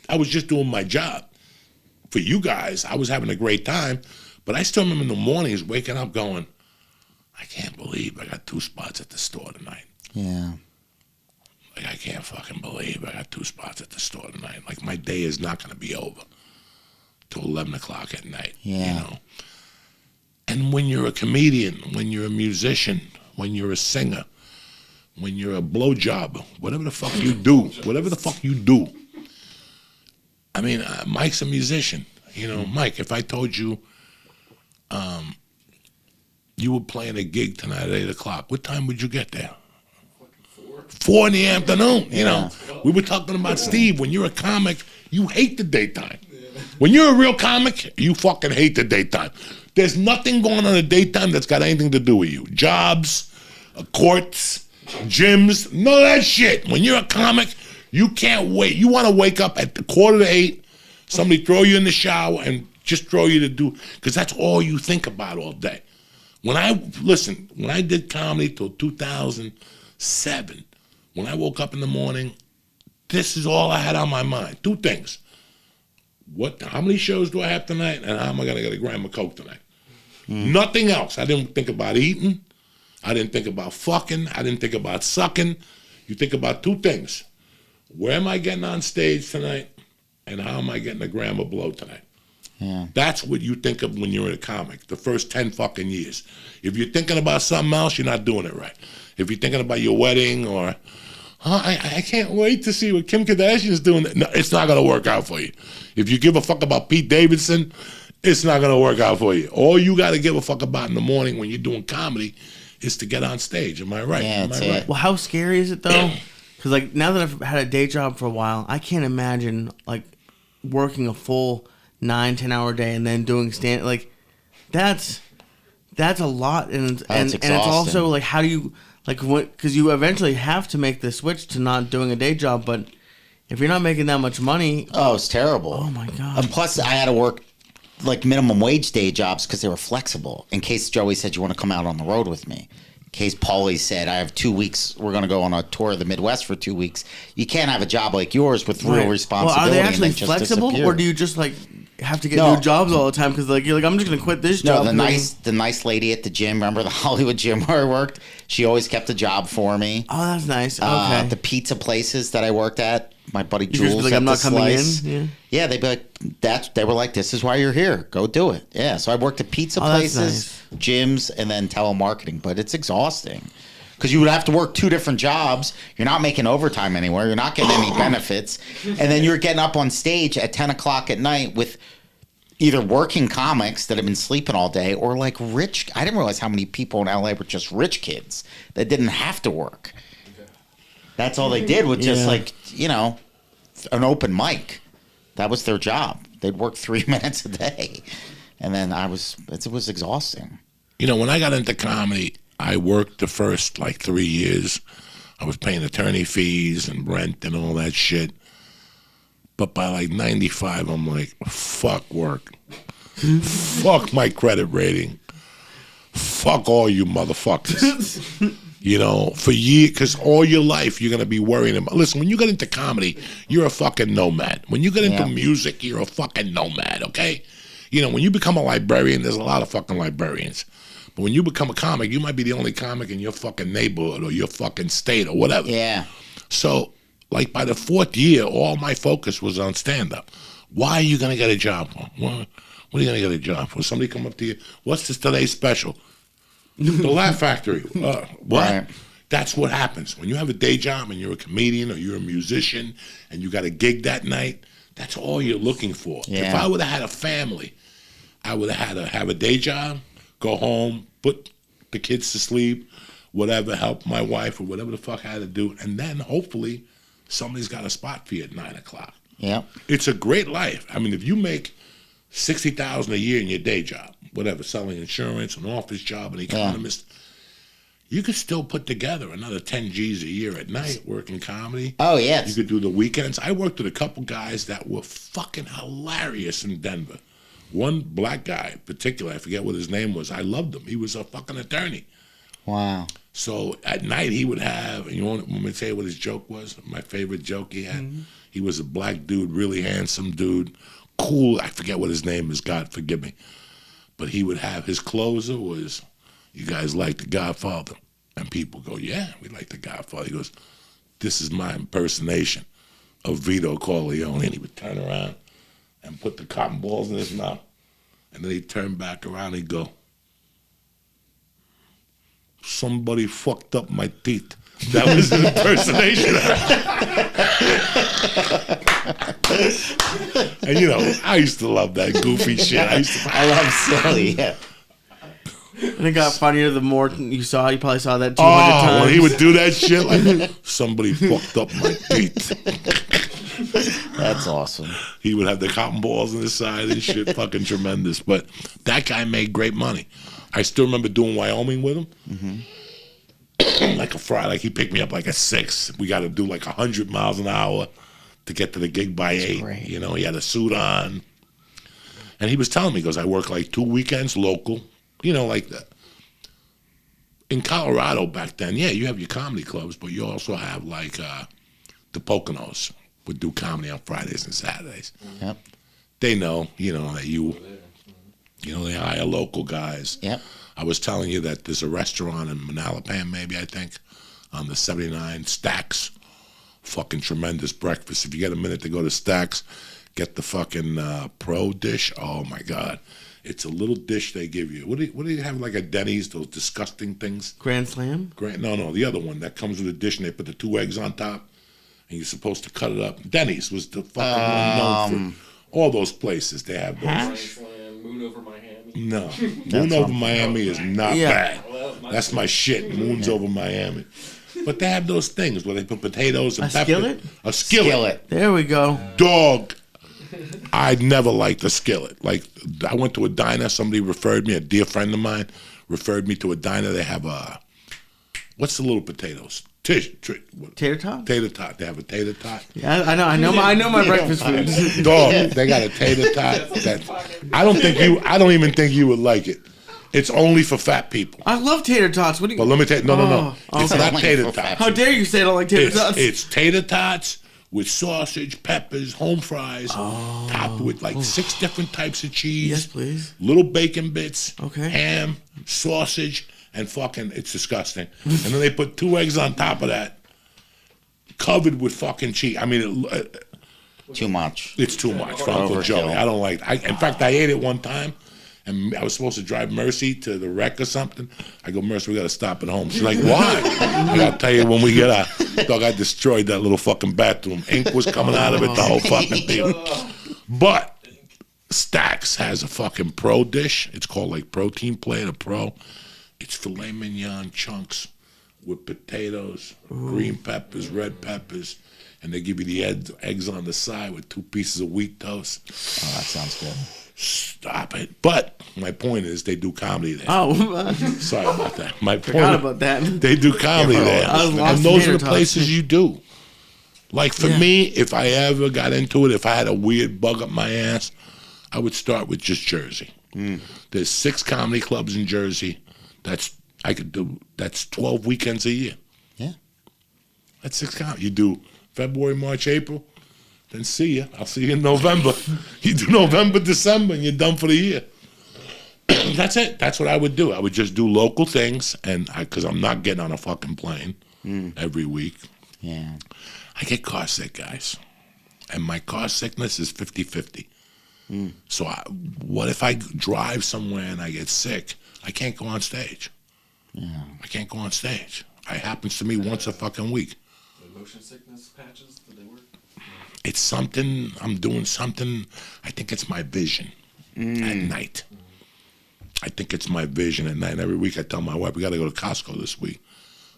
I was just doing my job. For you guys, I was having a great time, but I still remember in the mornings waking up going, I can't believe I got 2 spots at the store tonight. Yeah. Like, I can't fucking believe I got 2 spots at the store tonight. Like, my day is not going to be over till 11 o'clock at night. Yeah. And when you're a comedian, when you're a musician, when you're a singer, when you're a blowjobber, whatever the fuck you do. I mean, Mike's a musician. Mike, if I told you you were playing a gig tonight at 8 o'clock, what time would you get there? 4 in the afternoon, We were talking about Steve. When you're a comic, you hate the daytime. When you're a real comic, you fucking hate the daytime. There's nothing going on in the daytime that's got anything to do with you. Jobs, courts, gyms, none of that shit. When you're a comic, you can't wait. You want to wake up at the 7:45, somebody throw you in the shower and just throw you to do, because that's all you think about all day. When I did comedy till 2007, when I woke up in the morning, this is all I had on my mind. 2 things. How many shows do I have tonight, and how am I going to get a gram of Coke tonight? Nothing else. I didn't think about eating. I didn't think about fucking. I didn't think about sucking. You think about 2 things. Where am I getting on stage tonight, and how am I getting a gram of blow tonight? Yeah. That's what you think of when you're a comic, the first 10 fucking years. If you're thinking about something else, you're not doing it right. If you're thinking about your wedding or, I can't wait to see what Kim Kardashian's doing. No, it's not going to work out for you. If you give a fuck about Pete Davidson, it's not going to work out for you. All you got to give a fuck about in the morning when you're doing comedy is to get on stage. Am I right? Yeah, Am that's I it. right? Well, how scary is it though? Because like now that I've had a day job for a while, I can't imagine like working a full 9-10 hour day and then doing that's a lot, and it's exhausting. also like how do you because you eventually have to make the switch to not doing a day job, but if you're not making that much money, Oh, it's terrible. oh my god. And plus, I had to work like minimum wage day jobs because they were flexible. In case Joey said, you want to come out on the road with me. In case Paulie said, I have 2 weeks. We're going to go on a tour of the Midwest for 2 weeks. You can't have a job like yours with real Right. responsibility. Well, are they and actually then just flexible, disappear. or do you just like have to get No. new jobs all the time? Because like you're like, I'm just gonna quit this No, job. the nice lady at the gym. Remember the Hollywood gym where I worked? She always kept a job for me. Oh, that's nice. Okay. The pizza places that I worked at, my buddy You just Jules be like, at I'm the not coming Slice. in. Yeah, they'd be like, they were like, this is why you're here. Go do it. Yeah, so I worked at pizza Oh, that's places, gyms, and then telemarketing. But it's exhausting because you would have to work 2 different jobs. You're not making overtime anywhere. You're not getting any benefits. And then you're getting up on stage at 10 o'clock at night with either working comics that have been sleeping all day or like rich. I didn't realize how many people in LA were just rich kids that didn't have to work. That's all they did was just Yeah. like, an open mic. That was their job. They'd work 3 minutes a day. And then it was exhausting. When I got into comedy, I worked the first 3 years. I was paying attorney fees and rent and all that shit. But by 95, I'm like, fuck work. Fuck my credit rating. Fuck all you motherfuckers. For years, because all your life you're going to be worrying about. Listen, when you get into comedy, you're a fucking nomad. When you get into music, you're a fucking nomad, okay? When you become a librarian, there's a lot of fucking librarians. But when you become a comic, you might be the only comic in your fucking neighborhood or your fucking state or whatever. Yeah. So, like, by the 4th year, all my focus was on stand-up. Why are you going to get a job for? What are you going to get a job for? Somebody come up to you, what's this today's special? The Laugh Factory. What? Right. That's what happens. When you have a day job and you're a comedian or you're a musician and you got a gig that night, that's all you're looking for. Yeah. If I would have had a family, I would have had to have a day job, go home, put the kids to sleep, whatever, help my wife or whatever the fuck I had to do, and then hopefully somebody's got a spot for you at 9 o'clock. Yeah. It's a great life. I mean, if you make $60,000 a year in your day job, whatever, selling insurance, an office job, an economist, you could still put together another 10 G's a year at night working comedy. Oh, yes. You could do the weekends. I worked with a couple guys that were fucking hilarious in Denver. One black guy in particular, I forget what his name was. I loved him. He was a fucking attorney. Wow. So at night he would have, and you want me to tell you what his joke was? My favorite joke he had? Mm-hmm. He was a black dude, really handsome dude, cool. I forget what his name is, God forgive me. But he would have, his closer was, you guys like The Godfather? And people go, yeah, we like The Godfather. He goes, this is my impersonation of Vito Corleone. And he would turn around and put the cotton balls in his mouth. And then he'd turn back around and he'd go, somebody fucked up my teeth. That was an impersonation. And you know, I used to love that goofy shit. I love silly, yeah. And it got funnier the more you saw. You probably saw that 200 times. When he would do that shit, like, somebody fucked up my teeth. That's awesome. He would have the cotton balls on his side and shit, fucking tremendous. But that guy made great money. I still remember doing Wyoming with him. Mm-hmm. Like a Friday, like he picked me up like at 6. We got to do like 100 miles an hour to get to the gig by 8. Great. You know, he had a suit on. And he was telling me, he goes, I work like 2 weekends local. You know, like that. In Colorado back then, yeah, you have your comedy clubs, but you also have like the Poconos would do comedy on Fridays and Saturdays. Yep. They know, that you know, they hire local guys. Yep. I was telling you that there's a restaurant in Manalapan, maybe, I think, on the 79 Stacks. Fucking tremendous breakfast. If you get a minute to go to Stacks, get the fucking pro dish. Oh, my God. It's a little dish they give you. What do you have, like a Denny's, those disgusting things? Grand Slam? No, the other one that comes with a dish and they put the 2 eggs on top and you're supposed to cut it up. Denny's was the fucking one known for all those places. They have those. Grand Slam, Moon over Miami. No. Moon over Miami is not bad. Well, That's my shit. Moon's over Miami. But they have those things where they put potatoes and pepper. Skillet? A skillet. There we go. Dog. I never liked a skillet. Like, I went to a diner. Somebody referred me, a dear friend of mine, referred me to a diner. They have what's the little potatoes? Tater tot? Tater tot. They have a tater tot. Yeah, I know my breakfast foods. Dog, they got a tater tot. I don't even think you would like it. It's only for fat people. I love tater tots. What do you? But let me tell you, no. It's okay. not tater tots. How dare you say I don't like tater tots? It's tater tots with sausage, peppers, home fries, topped with like 6 different types of cheese. Yes, please. Little bacon bits, Okay. ham, sausage, and fucking, it's disgusting. And then they put 2 eggs on top of that, covered with fucking cheese. I mean, Too much. it's too much for Uncle Overkill. Joey. I don't like it. In fact, I ate it one time. And I was supposed to drive Mercy to the wreck or something. I go, Mercy, we got to stop at home. She's like, why? I got to tell you when we get out. Dog, I destroyed that little fucking bathroom. Ink was coming out of it, the whole fucking thing. But Stacks has a fucking pro dish. It's called like Protein Plate, a pro. It's filet mignon chunks with potatoes, green peppers, red peppers. And they give you the eggs on the side with 2 pieces of wheat toast. Oh, that sounds good. Stop it. But my point is they do comedy there. Oh, Sorry about that. My forgot point about that. they do comedy there. I was lost And those in are the tater places you do. Like for Yeah. me, if I ever got into it, if I had a weird bug up my ass, I would start with just Jersey. There's 6 comedy clubs in Jersey. That's 12 weekends a year. Yeah. That's 6 comedy. You do February, March, April. Then see ya. I'll see you in November. You do November, December, and you're done for the year. that's it. That's what I would do. I would just do local things, and because I'm not getting on a fucking plane every week. Yeah. I get car sick, guys. And my car sickness is 50-50. So what if I drive somewhere and I get sick? I can't go on stage. Yeah. I can't go on stage. It happens to me once a fucking week. The motion sickness patches, do they work? It's something, I'm doing something, I think it's my vision at night. I think it's my vision at night. And every week I tell my wife, we got to go to Costco this week.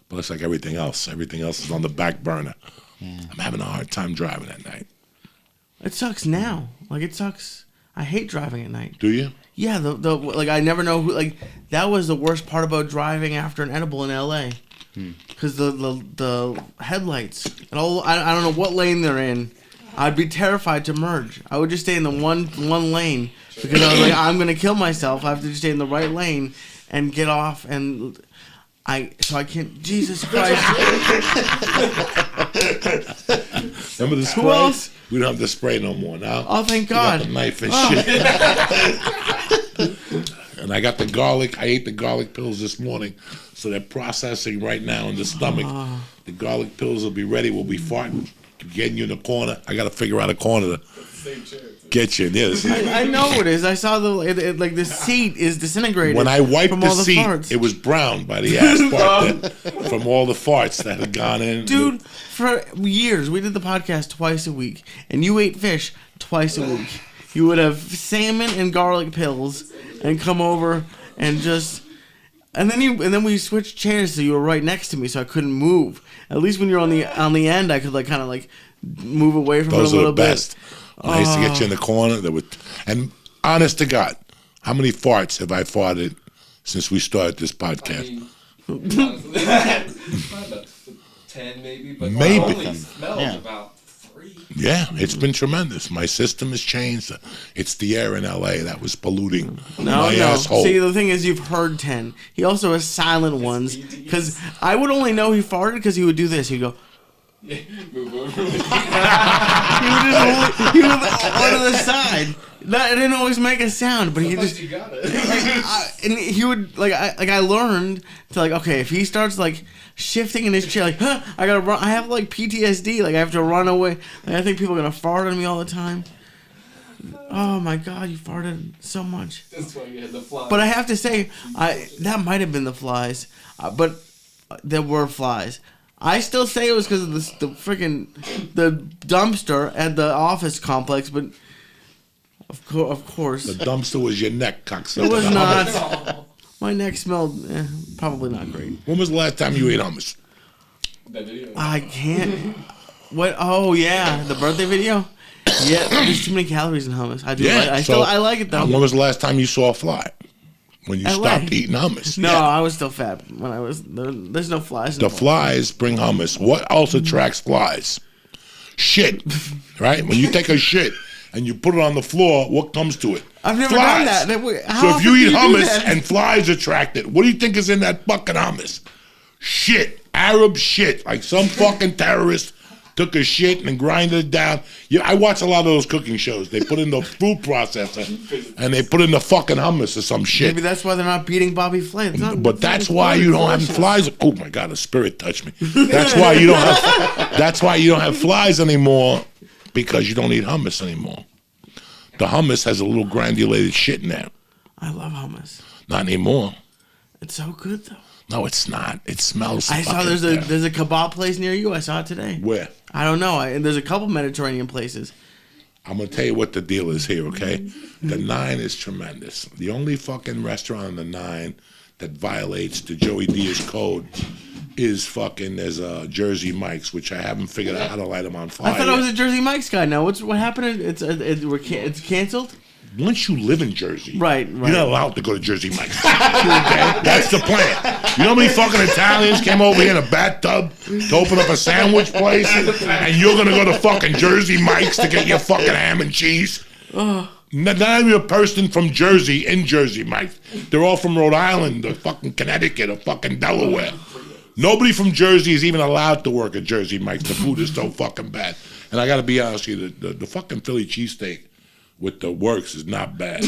But it's like everything else. Everything else is on the back burner. Yeah. I'm having a hard time driving at night. It sucks now. Like, it sucks. I hate driving at night. Do you? Yeah, the like, I never know who, like, that was the worst part about driving after an edible in L.A. Because the headlights, and all, I don't know what lane they're in. I'd be terrified to merge. I would just stay in the one lane because I was like, I'm gonna kill myself. I have to just stay in the right lane and get off, and I can't. Jesus Christ! Remember the spray? Who else? We don't have the spray no more now. Oh, thank We got God! the knife and shit. And I got the garlic. I ate the garlic pills this morning, so they're processing right now in the stomach. The garlic pills will be ready. We'll be farting, getting you in the corner. I got to figure out a corner to get you in this. I know it is. I saw like the seat is disintegrated. When I wiped from the all the seat, farts. it was brown by the ass part from all the farts that had gone in. Dude, for years we did the podcast twice a week, and you ate fish twice a week. You would have salmon and garlic pills, and come over and just, and then we switched chairs, so you were right next to me, so I couldn't move. At least when you're on the end, I could like kind of like move away from Those it a are little the best. bit. When I used to get you in the corner. And honest to God, how many farts have I farted since we started this podcast? Probably about 10 maybe, but Maybe. I only smelled about 3. Yeah, it's been tremendous. My system has changed. It's the air in L.A. that was polluting my asshole. See, the thing is, you've heard 10. He also has silent ones, because I would only know he farted because he would do this. He'd go. Move over. He would on to the side. That it didn't always make a sound, but he just. You got it. And he would I learned to like, okay, if he starts like shifting in his chair, like, huh, I gotta run. I have like PTSD, like I have to run away. Like, I think people are gonna fart on me all the time. Oh my God, you farted so much. That's why you had the fly. But I have to say, that might have been the flies, but there were flies. I still say it was because of the dumpster at the office complex, but of course. The dumpster was your neck, cocksucker. It was not. My neck smelled probably not great. When was the last time you ate hummus? That video. I can't. What? Oh yeah, the birthday video. Yeah, there's too many calories in hummus. I do. Yeah, I like it though. When was the last time you saw a fly? When you LA. stopped eating hummus? No, Yeah. I was still fat when I was. The's no flies. The flies bring hummus. What else attracts flies? Shit, right? When you take a shit and you put it on the floor, what comes to it? I've never Flies. done that. How So if often you do eat do hummus that? and flies attract it, what do you think is in that fucking hummus? Shit. Arab shit. Like some fucking terrorist took a shit and grinded it down. Yeah, I watch a lot of those cooking shows. They put in the food processor and they put in the fucking hummus or some shit. Maybe that's why they're not beating Bobby Flay. But that's why you don't have flies. Oh my God, a spirit touched me. That's why you don't have. That's why you don't have flies anymore, because you don't eat hummus anymore. The hummus has a little granulated shit in there. I love hummus. Not anymore. It's so good though. No, it's not. It smells. I saw fucking there's terrible. a kebab place near you. I saw it today. Where? I don't know. There's a couple Mediterranean places. I'm gonna tell you what the deal is here, okay? The 9 is tremendous. The only fucking restaurant on the 9 that violates the Joey Diaz code is fucking, there's Jersey Mike's, which I haven't figured out how to light them on fire. I thought I was yet. a Jersey Mike's guy. Now what happened? It's canceled. Once you live in Jersey, Right. you're not allowed to go to Jersey Mike's. Okay? That's the plan. You know how many fucking Italians came over here in a bathtub to open up a sandwich place, and you're gonna go to fucking Jersey Mike's to get your fucking ham and cheese? Not even a person from Jersey in Jersey Mike's. They're all from Rhode Island or fucking Connecticut or fucking Delaware. Nobody from Jersey is even allowed to work at Jersey Mike's. The food is so fucking bad. And I gotta be honest with you, the fucking Philly cheesesteak with the works is not bad.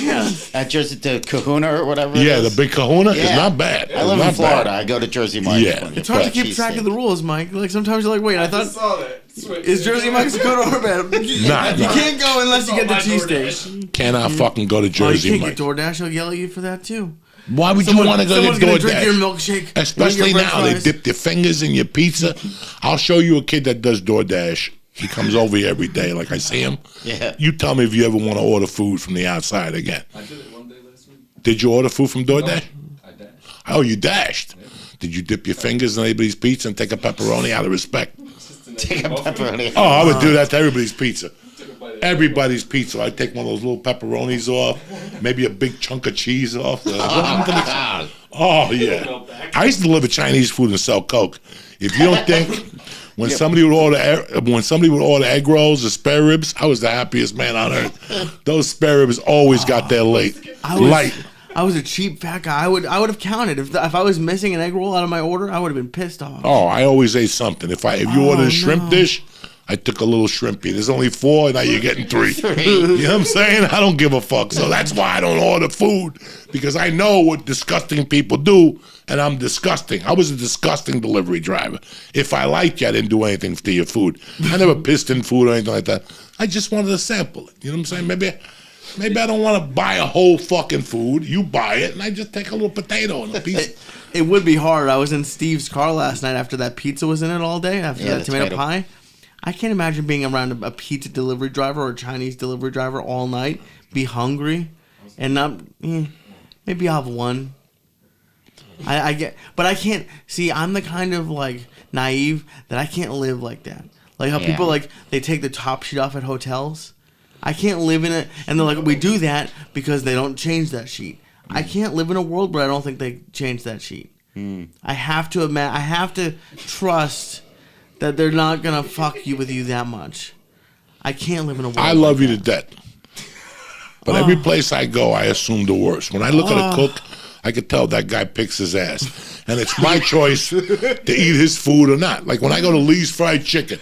At Jersey, the Kahuna or whatever. Yeah, it the is. Big Kahuna is Yeah. not bad. I live It's in not Florida. bad. I go to Jersey Mike's. Yeah. when It's hard to for a keep track cheesesteak. of the rules, Mike. Like sometimes you're like, wait, I I just thought saw that. Switch. is Jersey Mike's good or bad? Nah, You nah. can't go unless you get the My cheesesteak. Cannot fucking go to Oh, Jersey you can't Mike. get DoorDash. He'll yell at you for that too. Why would you want to go Someone's get gonna drink your DoorDash? milkshake. Especially eat your now, french they fries. dip their fingers in your pizza. I'll show you a kid that does DoorDash. He comes over here every day, like I see him. Yeah. You tell me if you ever want to order food from the outside again. I did it one day last week. Did you order food from DoorDash? I dashed. Oh, you dashed. Did you dip your fingers in anybody's pizza and take a pepperoni out of respect? Take a pepperoni. Oh, I would do that to everybody's pizza. Took a bite of Everybody's pizza. I'd take one of those little pepperonis off, maybe a big chunk of cheese off. Oh, yeah. I used to deliver Chinese food and sell Coke. If you don't think when somebody would order egg rolls or spare ribs, I was the happiest man on earth. Those spare ribs always got there late. Light. I was a cheap fat guy. I would have counted if I was missing an egg roll out of my order. I would have been pissed off. Oh, I always ate something. If you ordered a shrimp no. dish, I took a little shrimpy. There's only 4, now you're getting 3. You know what I'm saying? I don't give a fuck. So that's why I don't order food, because I know what disgusting people do, and I'm disgusting. I was a disgusting delivery driver. If I liked you, I didn't do anything to your food. I never pissed in food or anything like that. I just wanted to sample it. You know what I'm saying? Maybe I don't want to buy a whole fucking food. You buy it, and I just take a little potato and a piece. It would be hard. I was in Steve's car last night after that pizza was in it all day, after Yeah, that the tomato tomato. pie. I can't imagine being around a pizza delivery driver or a Chinese delivery driver all night, be hungry, and not. Maybe I'll have one. I get, but I can't. See, I'm the kind of like naive that I can't live like that. Like how Yeah. people like they take the top sheet off at hotels. I can't live in it, and they're like, we do that because they don't change that sheet. I can't live in a world where I don't think they change that sheet. I have to I have to trust that they're not gonna fuck you with you that much. I can't live in a world. I love like you to death. But every place I go, I assume the worst. When I look at a cook, I could tell that guy picks his ass. And it's my choice to eat his food or not. Like when I go to Lee's Fried Chicken,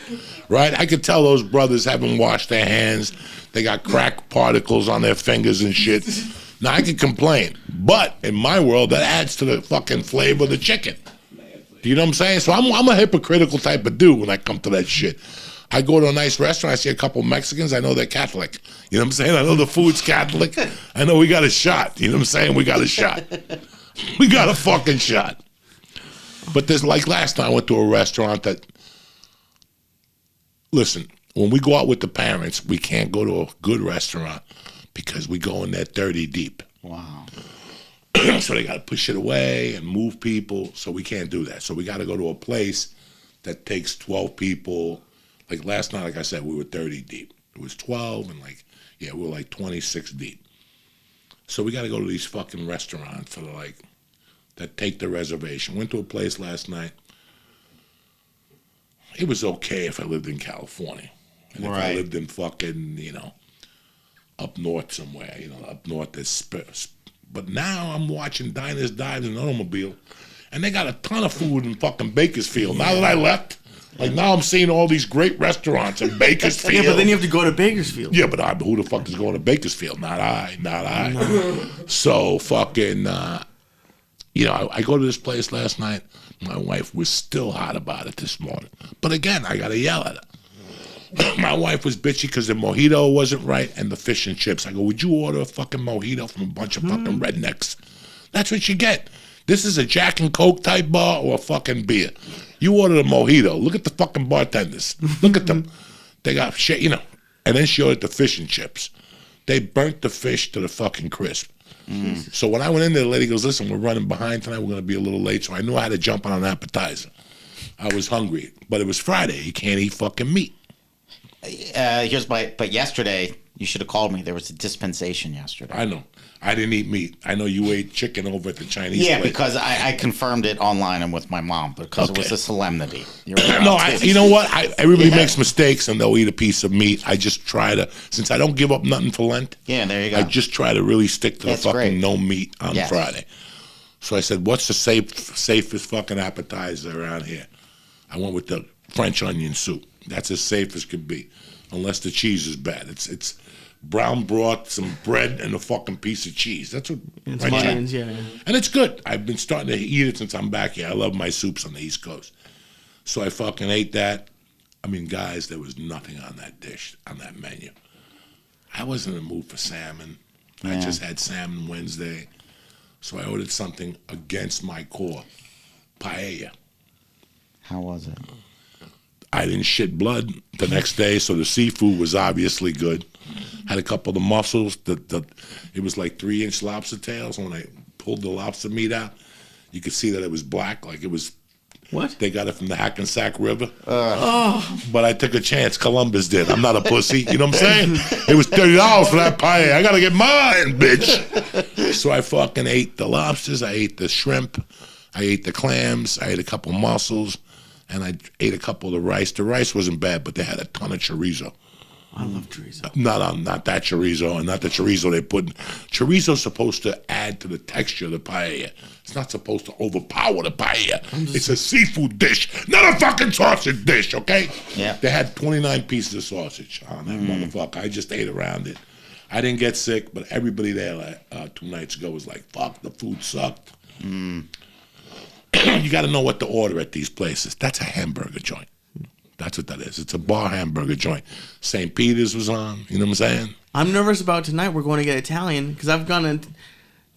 right? I could tell those brothers haven't washed their hands. They got crack particles on their fingers and shit. Now, I could complain. But in my world, that adds to the fucking flavor of the chicken. Do you know what I'm saying? So I'm a hypocritical type of dude when I come to that shit. I go to a nice restaurant, I see a couple Mexicans, I know they're Catholic. You know what I'm saying? I know the food's Catholic. I know we got a shot. You know what I'm saying? We got a shot. We got a fucking shot. But there's like last night I went to a restaurant that, listen, when we go out with the parents, we can't go to a good restaurant because we go in there 30 deep. Wow. So they got to push it away and move people. So we can't do that. So we got to go to a place that takes 12 people. Like last night, like I said, we were 30 deep. It was 12 and we were like 26 deep. So we got to go to these fucking restaurants that take the reservation. Went to a place last night. It was okay if I lived in California. And if I Right. lived in fucking, up north somewhere, up north there's but now I'm watching Diners, Dives, and Automobile, and they got a ton of food in fucking Bakersfield. Now that I left, now I'm seeing all these great restaurants in Bakersfield. Yeah, but then you have to go to Bakersfield. Yeah, but who the fuck is going to Bakersfield? Not I. So fucking, I go to this place last night. My wife was still hot about it this morning. But again, I got to yell at her. My wife was bitchy because the mojito wasn't right and the fish and chips. I go, would you order a fucking mojito from a bunch of fucking rednecks? That's what you get. This is a Jack and Coke type bar or a fucking beer. You ordered a mojito. Look at the fucking bartenders. Look at them. They got shit, And then she ordered the fish and chips. They burnt the fish to the fucking crisp. So when I went in there, the lady goes, listen, we're running behind tonight. We're going to be a little late. So I knew I had to jump on an appetizer. I was hungry. But it was Friday. You can't eat fucking meat. But yesterday, you should have called me. There was a dispensation yesterday. I know. I didn't eat meat. I know you ate chicken over at the Chinese Yeah, place. because I confirmed it online and with my mom because it was Okay. a solemnity. You know what? Everybody makes mistakes and they'll eat a piece of meat. I just try to, since I don't give up nothing for Lent, Yeah, there you go. I just try to really stick to That's the fucking great. no meat on Yes. Friday. So I said, what's the safest fucking appetizer around here? I went with the French onion soup. That's as safe as could be, unless the cheese is bad. It's brown broth, some bread, and a fucking piece of cheese. That's what. And right some there. onions, yeah. And it's good. I've been starting to eat it since I'm back here. I love my soups on the East Coast. So I fucking ate that. I mean, guys, there was nothing on that dish, on that menu. I wasn't in the mood for salmon. I Yeah. just had salmon Wednesday. So I ordered something against my core. Paella. How was it? I didn't shit blood the next day, so the seafood was obviously good. Had a couple of the mussels. It was like 3-inch lobster tails. When I pulled the lobster meat out, you could see that it was black, like it was. What? They got it from the Hackensack River. But I took a chance. Columbus did. I'm not a pussy. You know what I'm saying? It was $30 for that pie. I got to get mine, bitch. So I fucking ate the lobsters. I ate the shrimp. I ate the clams. I ate a couple mussels. And I ate a couple of the rice. The rice wasn't bad, but they had a ton of chorizo. I love chorizo. Not that chorizo, and not the chorizo they put in. Chorizo's supposed to add to the texture of the paella. It's not supposed to overpower the paella. It's a seafood dish, not a fucking sausage dish, okay? Yeah. They had 29 pieces of sausage on that motherfucker. I just ate around it. I didn't get sick, but everybody there 2 nights ago was like, fuck, the food sucked. You got to know what to order at these places. That's a hamburger joint. That's what that is. It's a bar hamburger joint. St. Peter's was on. You know what I'm saying? I'm nervous about tonight. We're going to get Italian because I've gone in.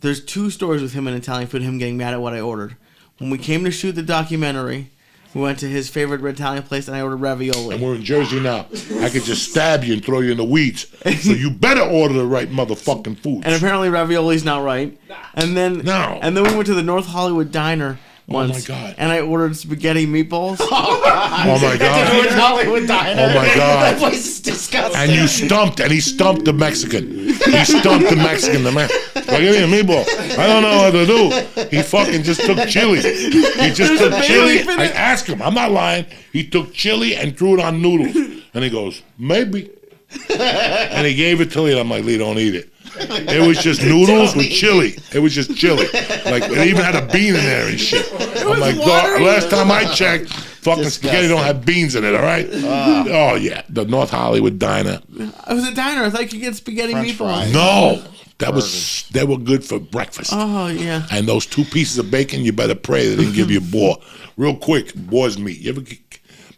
There's 2 stories with him in Italian food, him getting mad at what I ordered. When we came to shoot the documentary, we went to his favorite Italian place and I ordered ravioli. And we're in Jersey now. I could just stab you and throw you in the weeds. So you better order the right motherfucking foods. And apparently ravioli's not right. And then No. And then we went to the North Hollywood Diner once. my God. And I ordered spaghetti meatballs. Oh my God. Hollywood Diner. Oh my God. That place is disgusting. And he stumped the Mexican. He stumped the Mexican, the man. Spaghetti and meatball. I don't know what to do. He fucking just took chili. He just took a chili. bay leaf in I it. asked him, I'm not lying. He took chili and threw it on noodles. And he goes, maybe. And he gave it to Lee. I'm like, Lee, don't eat it. It was just noodles with chili. It was just chili. Like, it even had a bean in there and shit. I'm like, watery. last time I checked, fucking spaghetti don't have beans in it, all right? Oh, yeah. The North Hollywood Diner. It was a diner. I thought you could get spaghetti French meatballs. fries. No. They were good for breakfast. Oh, yeah. And those 2 pieces of bacon, you better pray they didn't give you boar. Real quick, boar's meat.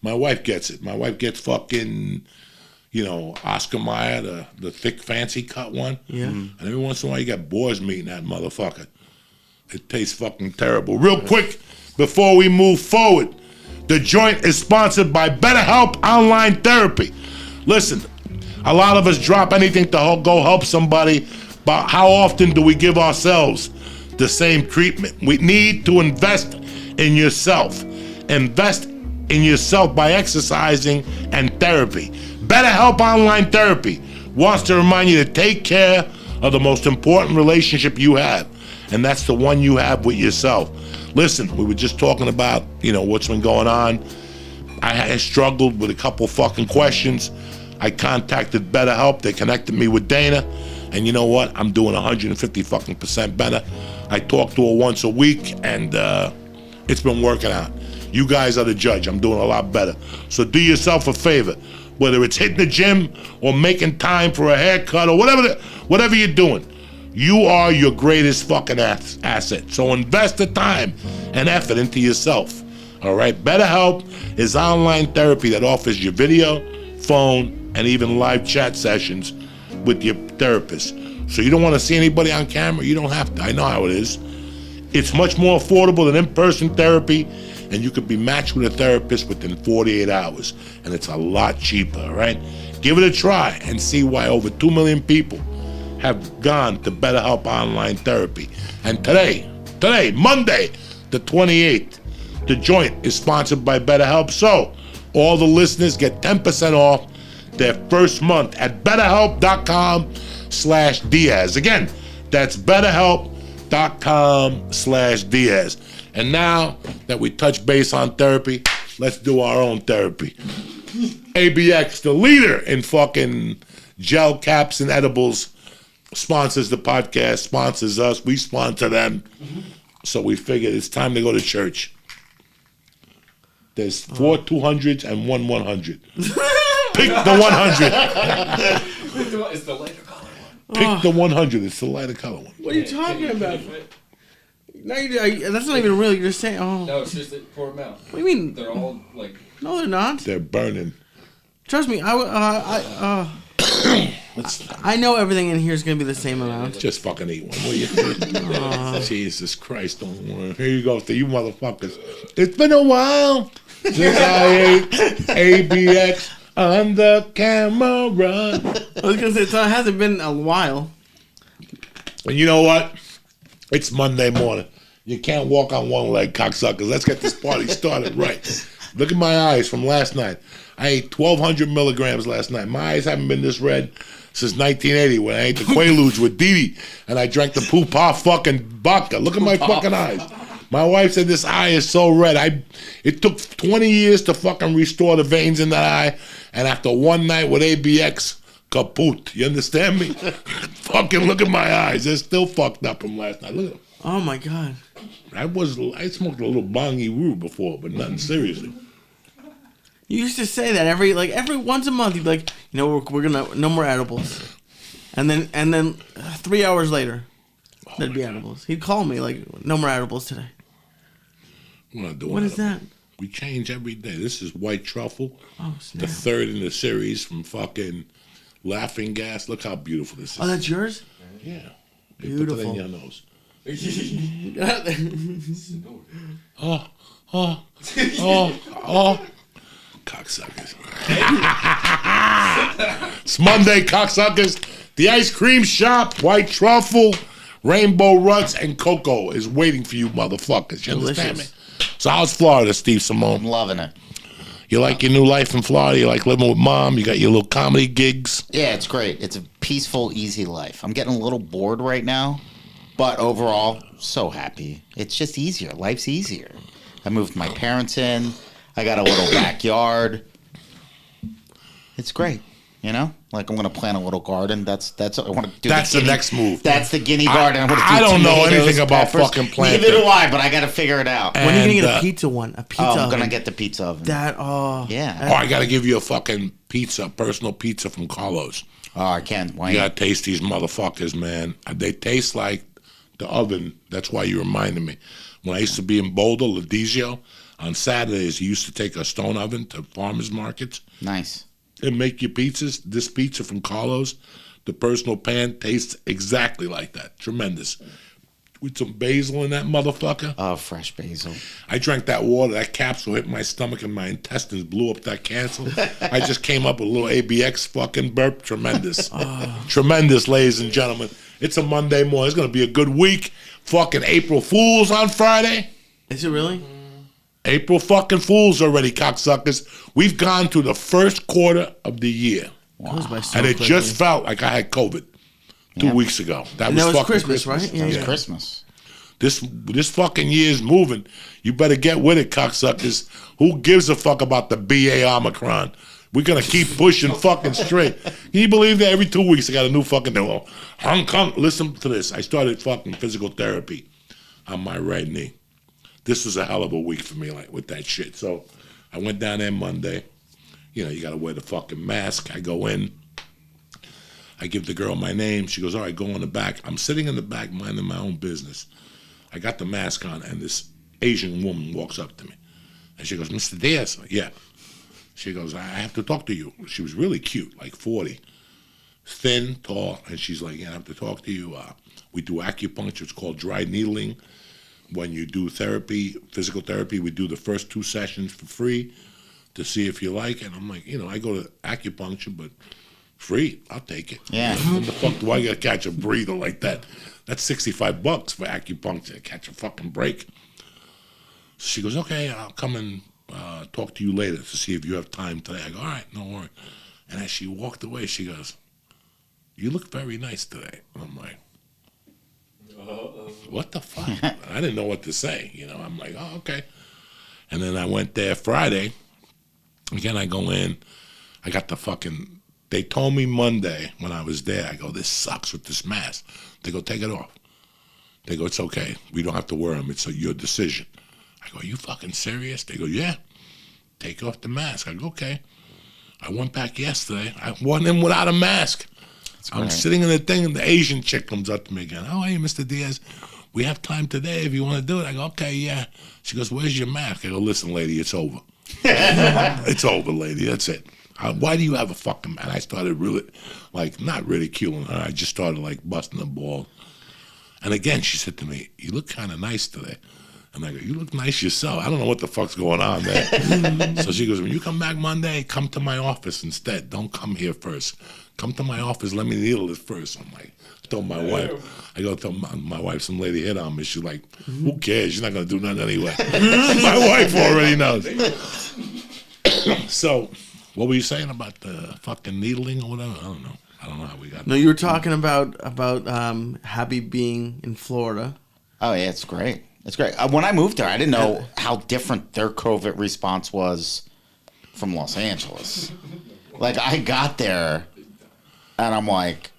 My wife gets it. My wife gets fucking, Oscar Mayer, the thick, fancy cut one. Yeah. And every once in a while, you got boar's meat in that motherfucker. It tastes fucking terrible. Real quick, before we move forward, the joint is sponsored by BetterHelp Online Therapy. Listen, a lot of us drop anything to go help somebody, but how often do we give ourselves the same treatment? We need to invest in yourself. Invest in yourself by exercising and therapy. BetterHelp Online Therapy wants to remind you to take care of the most important relationship you have, and that's the one you have with yourself. Listen, we were just talking about, what's been going on. I struggled with a couple fucking questions. I contacted BetterHelp. They connected me with Dana. And you know what? I'm doing 150 fucking % better. I talk to her once a week, and it's been working out. You guys are the judge. I'm doing a lot better. So do yourself a favor. Whether it's hitting the gym or making time for a haircut or whatever you're doing, you are your greatest fucking asset. So invest the time and effort into yourself. All right? BetterHelp is online therapy that offers you video, phone, and even live chat sessions with your therapist. So you don't want to see anybody on camera? You don't have to. I know how it is. It's much more affordable than in-person therapy, and you could be matched with a therapist within 48 hours, and it's a lot cheaper, all right? Give it a try and see why over 2 million people have gone to BetterHelp Online Therapy. And today, Monday, the 28th, the joint is sponsored by BetterHelp, so all the listeners get 10% off their first month at BetterHelp.com/Diaz. Again, that's BetterHelp.com/Diaz. And now that we touch base on therapy, let's do our own therapy. ABX, the leader in fucking gel caps and edibles, sponsors the podcast, sponsors us. We sponsor them. So we figured it's time to go to church. There's 4 200s and 1 100. Pick the 100. It's the lighter color one. Pick the 100. It's the lighter color one. What are you talking about? No, that's not even real. You're just saying. Oh, No, seriously, pour them out. what do you mean? They're all like. No, they're not. They're burning. Trust me. I know everything in here is gonna be the same amount. Just fucking eat one, will you? Jesus Christ, don't worry. Here you go, to you motherfuckers. It's been a while since I ate ABX on the camera. I was gonna say it hasn't been a while. And you know what? It's Monday morning. You can't walk on one leg, cocksuckers. Let's get this party started right. Look at my eyes from last night. I ate 1,200 milligrams last night. My eyes haven't been this red since 1980 when I ate the Quaaludes with Dee and I drank the Pooh-Pah fucking vodka. Look at my fucking eyes. My wife said this eye is so red. It took 20 years to fucking restore the veins in that eye, and after one night with ABX, kaput. You understand me? Fucking look at my eyes. They're still fucked up from last night. Look at them. Oh my god. I smoked a little bongy roo before, but nothing seriously. You used to say that every once a month. You'd be like, you know, we're gonna no more edibles, and then 3 hours later, there'd be edibles. He'd call me like, no more edibles today. We're not doing What is that? We change every day. This is white truffle, Oh the snap! third in the series from fucking Laughing Gas. Look how beautiful this is. Oh, that's yours. Yeah. Hey, Beautiful. Put that in your nose. Oh. Cocksuckers. It's Monday, cocksuckers. The ice cream shop, white truffle, rainbow ruts, and cocoa is waiting for you, motherfuckers. You understand me? Delicious. So how's Florida, Steve I'm Simeone? loving it. You like your new life in Florida? You like living with mom? You got your little comedy gigs? Yeah, it's great. It's a peaceful, easy life. I'm getting a little bored right now, but overall, so happy. It's just easier. Life's easier. I moved my parents in. I got a little backyard. It's great. You know, like I'm gonna plant a little garden. That's I want to do. That's the next move. That's the guinea garden. I'm gonna do I don't know tomatoes, anything about peppers. fucking planting. Neither do I, but I got to figure it out. When are you gonna get And, a pizza one? A pizza I'm oven? gonna get the pizza oven. that. Oh Yeah. Oh, I got to give you a fucking pizza, personal pizza from Carlos. Oh, I can. Why? You got to taste these motherfuckers, man. They taste like the oven. That's why you reminded me. When I used to be in Boulder, Ladizio, on Saturdays, he used to take a stone oven to farmers markets Nice. and make your pizzas. This pizza from Carlos, the personal pan, tastes exactly like that. Tremendous. With some basil in that motherfucker. Oh, fresh basil. I drank that water. That capsule hit my stomach and my intestines blew up that capsule. I just came up with a little ABX fucking burp. Tremendous. Tremendous, ladies and gentlemen. It's a Monday morning. It's going to be a good week. Fucking April Fools on Friday. Is it really? April fucking Fools already, cocksuckers. We've gone through the first quarter of the year. Goes by so And it quickly. just felt like I had COVID 2 Yeah. weeks ago. And that was fucking Christmas, right? That was Yeah. Christmas. This fucking year's moving. You better get with it, cocksuckers. Who gives a fuck about the BA Omicron? We're gonna keep pushing fucking straight. Can you believe that every 2 weeks I got a new fucking thing? Oh, Hong Kong. Listen to this. I started fucking physical therapy on my right knee. This was a hell of a week for me, like with that shit. So I went down there Monday. You know, you gotta wear the fucking mask. I go in. I give the girl my name. She goes, all right, go in the back. I'm sitting in the back minding my own business. I got the mask on, and this Asian woman walks up to me. And she goes, Mr. Diaz? Yeah. She goes, I have to talk to you. She was really cute, like 40. Thin, tall, and she's like, yeah, I have to talk to you. We do acupuncture. It's called dry needling. When you do therapy, physical therapy, we do the first 2 sessions for free to see if you like it. And I'm like, you know, I go to acupuncture, but free, I'll take it. Yeah. What the fuck do I gotta catch a breather like that? That's $65 for acupuncture. Catch a fucking break. So she goes, okay, I'll come and talk to you later to see if you have time today. I go, all right, no worry. And as she walked away, she goes, you look very nice today. I'm like, what the fuck? I didn't know what to say. You know, I'm like, oh, okay. And then I went there Friday. Again, I go in. I got the fucking, they told me Monday when I was there, I go, this sucks with this mask. They go, take it off. They go, it's okay. We don't have to wear them. It's your decision. I go, are you fucking serious? They go, yeah. Take off the mask. I go, okay. I went back yesterday. I went in without a mask. I'm sitting in the thing, and the Asian chick comes up to me again. Oh, hey, Mr. Diaz, we have time today if you want to do it. I go, okay, yeah. She goes, where's your mask? I go, listen, lady, it's over. It's over, lady. That's it. Why do you have a fucking mask? And I started really, like, not ridiculing her. I just started, like, busting the ball. And again, she said to me, you look kind of nice today. And I go, you look nice yourself. I don't know what the fuck's going on there. So she goes, when you come back Monday, come to my office instead. Don't come here first. Come to my office. Let me needle it first. I'm like, I told my wife. I go tell my wife, some lady hit on me. She's like, who cares? She's not going to do nothing anyway. My wife already knows. So, what were you saying about the fucking needling or whatever? I don't know. I don't know how we got. No, you were talking about Happy being in Florida. Oh yeah, it's great. It's great. When I moved there, I didn't know how different their COVID response was from Los Angeles. Like, I got there, and I'm like,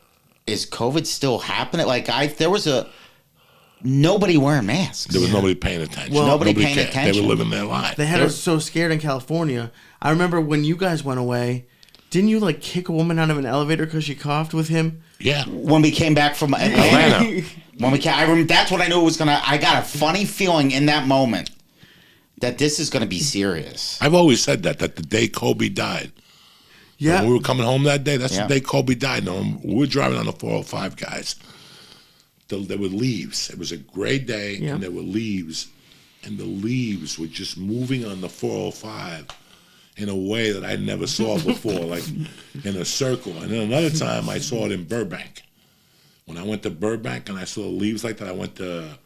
is COVID still happening? Like, there was nobody wearing masks. There was nobody paying attention. Well, nobody paying cared. attention. They were living their life. They had us so scared in California. I remember when you guys went away, didn't you, like, kick a woman out of an elevator because she coughed with him? Yeah. When we came back from Atlanta. When we came, that's when I knew it was gonna. I got a funny feeling in that moment that this is gonna be serious. I've always said that the day Kobe died. Yeah. When we were coming home that day, that's the day Kobe died. No, we were driving on the 405, guys. There were leaves. It was a gray day, and there were leaves. And the leaves were just moving on the 405 in a way that I never saw before, like in a circle. And then another time I saw it in Burbank. When I went to Burbank and I saw leaves like that, I went to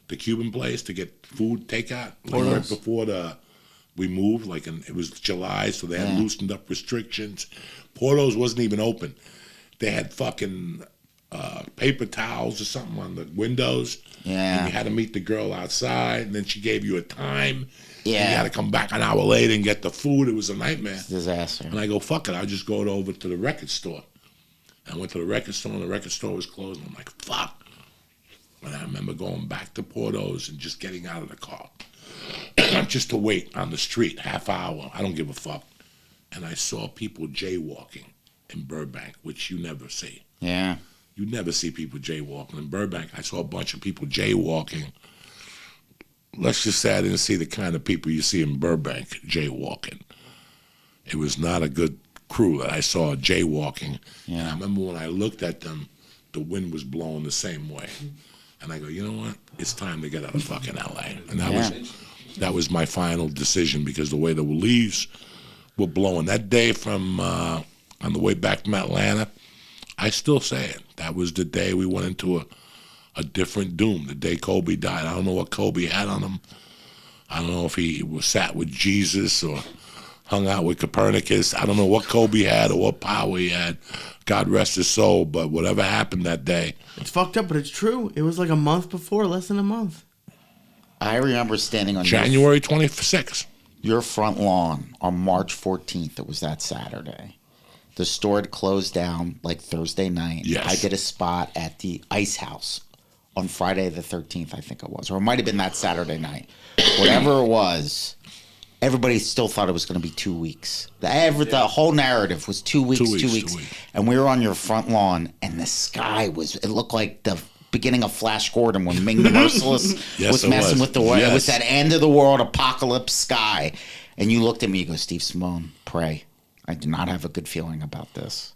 the Cuban place to get food takeout. Like right before we moved, it was July, so they had loosened up restrictions. Porto's wasn't even open. They had fucking paper towels or something on the windows. Yeah. And you had to meet the girl outside, and then she gave you a time. Yeah. And you had to come back an hour later and get the food. It was a nightmare. It's a disaster. And I go, fuck it, I'll just go over to the record store. I went to the record store, and the record store was closed. And I'm like, fuck. And I remember going back to Porto's and just getting out of the car. Just to wait on the street, half hour. I don't give a fuck. And I saw people jaywalking in Burbank, which you never see. Yeah. You never see people jaywalking in Burbank. I saw a bunch of people jaywalking. Let's just say I didn't see the kind of people you see in Burbank jaywalking. It was not a good crew that I saw jaywalking. Yeah. And I remember when I looked at them, the wind was blowing the same way. And I go, you know what? It's time to get out of fucking LA. And that was my final decision, because the way the leaves were blowing that day from on the way back from Atlanta, I still say it. That was the day we went into a different doom. The day Kobe died. I don't know what Kobe had on him. I don't know if he was sat with Jesus or hung out with Copernicus. I don't know what Kobe had or what power he had. God rest his soul. But whatever happened that day. It's fucked up, but it's true. It was like a month before, less than a month. I remember standing on January 26th. Your front lawn on March 14th. It was that Saturday. The store had closed down like Thursday night. Yes. I did a spot at the Ice House on Friday the 13th, I think it was. Or it might have been that Saturday night. Whatever it was, everybody still thought it was going to be 2 weeks. The whole narrative was 2 weeks, 2 weeks. And we were on your front lawn, and the sky it looked like the beginning of Flash Gordon when Ming the Merciless was messing with the world. It was that end of the world apocalypse sky. And you looked at me, you go, Steve Simeone, pray. I do not have a good feeling about this.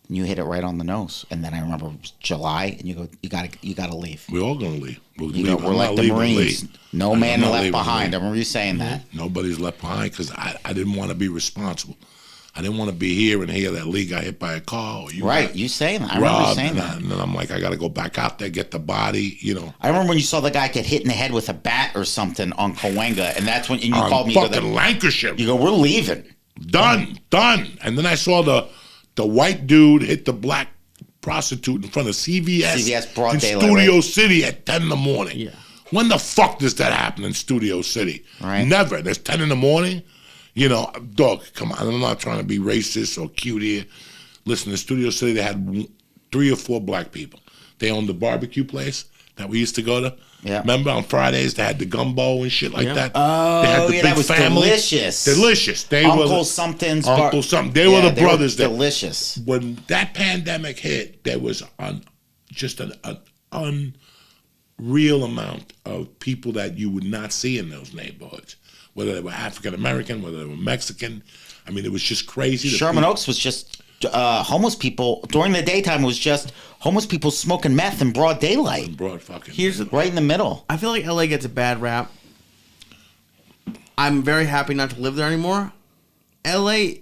And you hit it right on the nose. And then I remember it was July, and you go, you gotta leave. We're all gonna leave. We're like the Marines. No man left behind. I remember you saying that. Nobody's left behind, because I didn't want to be responsible. I didn't want to be here and hear that Lee got hit by a car. Or you saying that. I remember you saying that. And then I'm like, I got to go back out there, get the body, I remember when you saw the guy get hit in the head with a bat or something on Cahuenga, and that's when you called me. Fucking Lancashire. You go, we're leaving. Done. And then I saw the white dude hit the black prostitute in front of CVS broad in daylight, Studio City at 10 in the morning. Yeah. When the fuck does that happen in Studio City? Right. Never. There's 10 in the morning. Dog, come on. I'm not trying to be racist or cute here. Listen, in Studio City, they had 3 or 4 black people. They owned the barbecue place. that we used to go to? Yeah. Remember on Fridays they had the gumbo and shit like Yeah. that? Oh, They had the yeah, big that was delicious. Delicious. They were Uncle the- something's Uncle something. They were the brothers that delicious. when that pandemic hit, there was just an unreal amount of people that you would not see in those neighborhoods, whether they were African American, whether they were Mexican. I mean, it was just crazy. Sherman Oaks was just homeless people. During the daytime, it was just homeless people smoking meth in broad daylight. Broad fucking. Right in the middle. I feel like LA gets a bad rap. I'm very happy not to live there anymore. LA,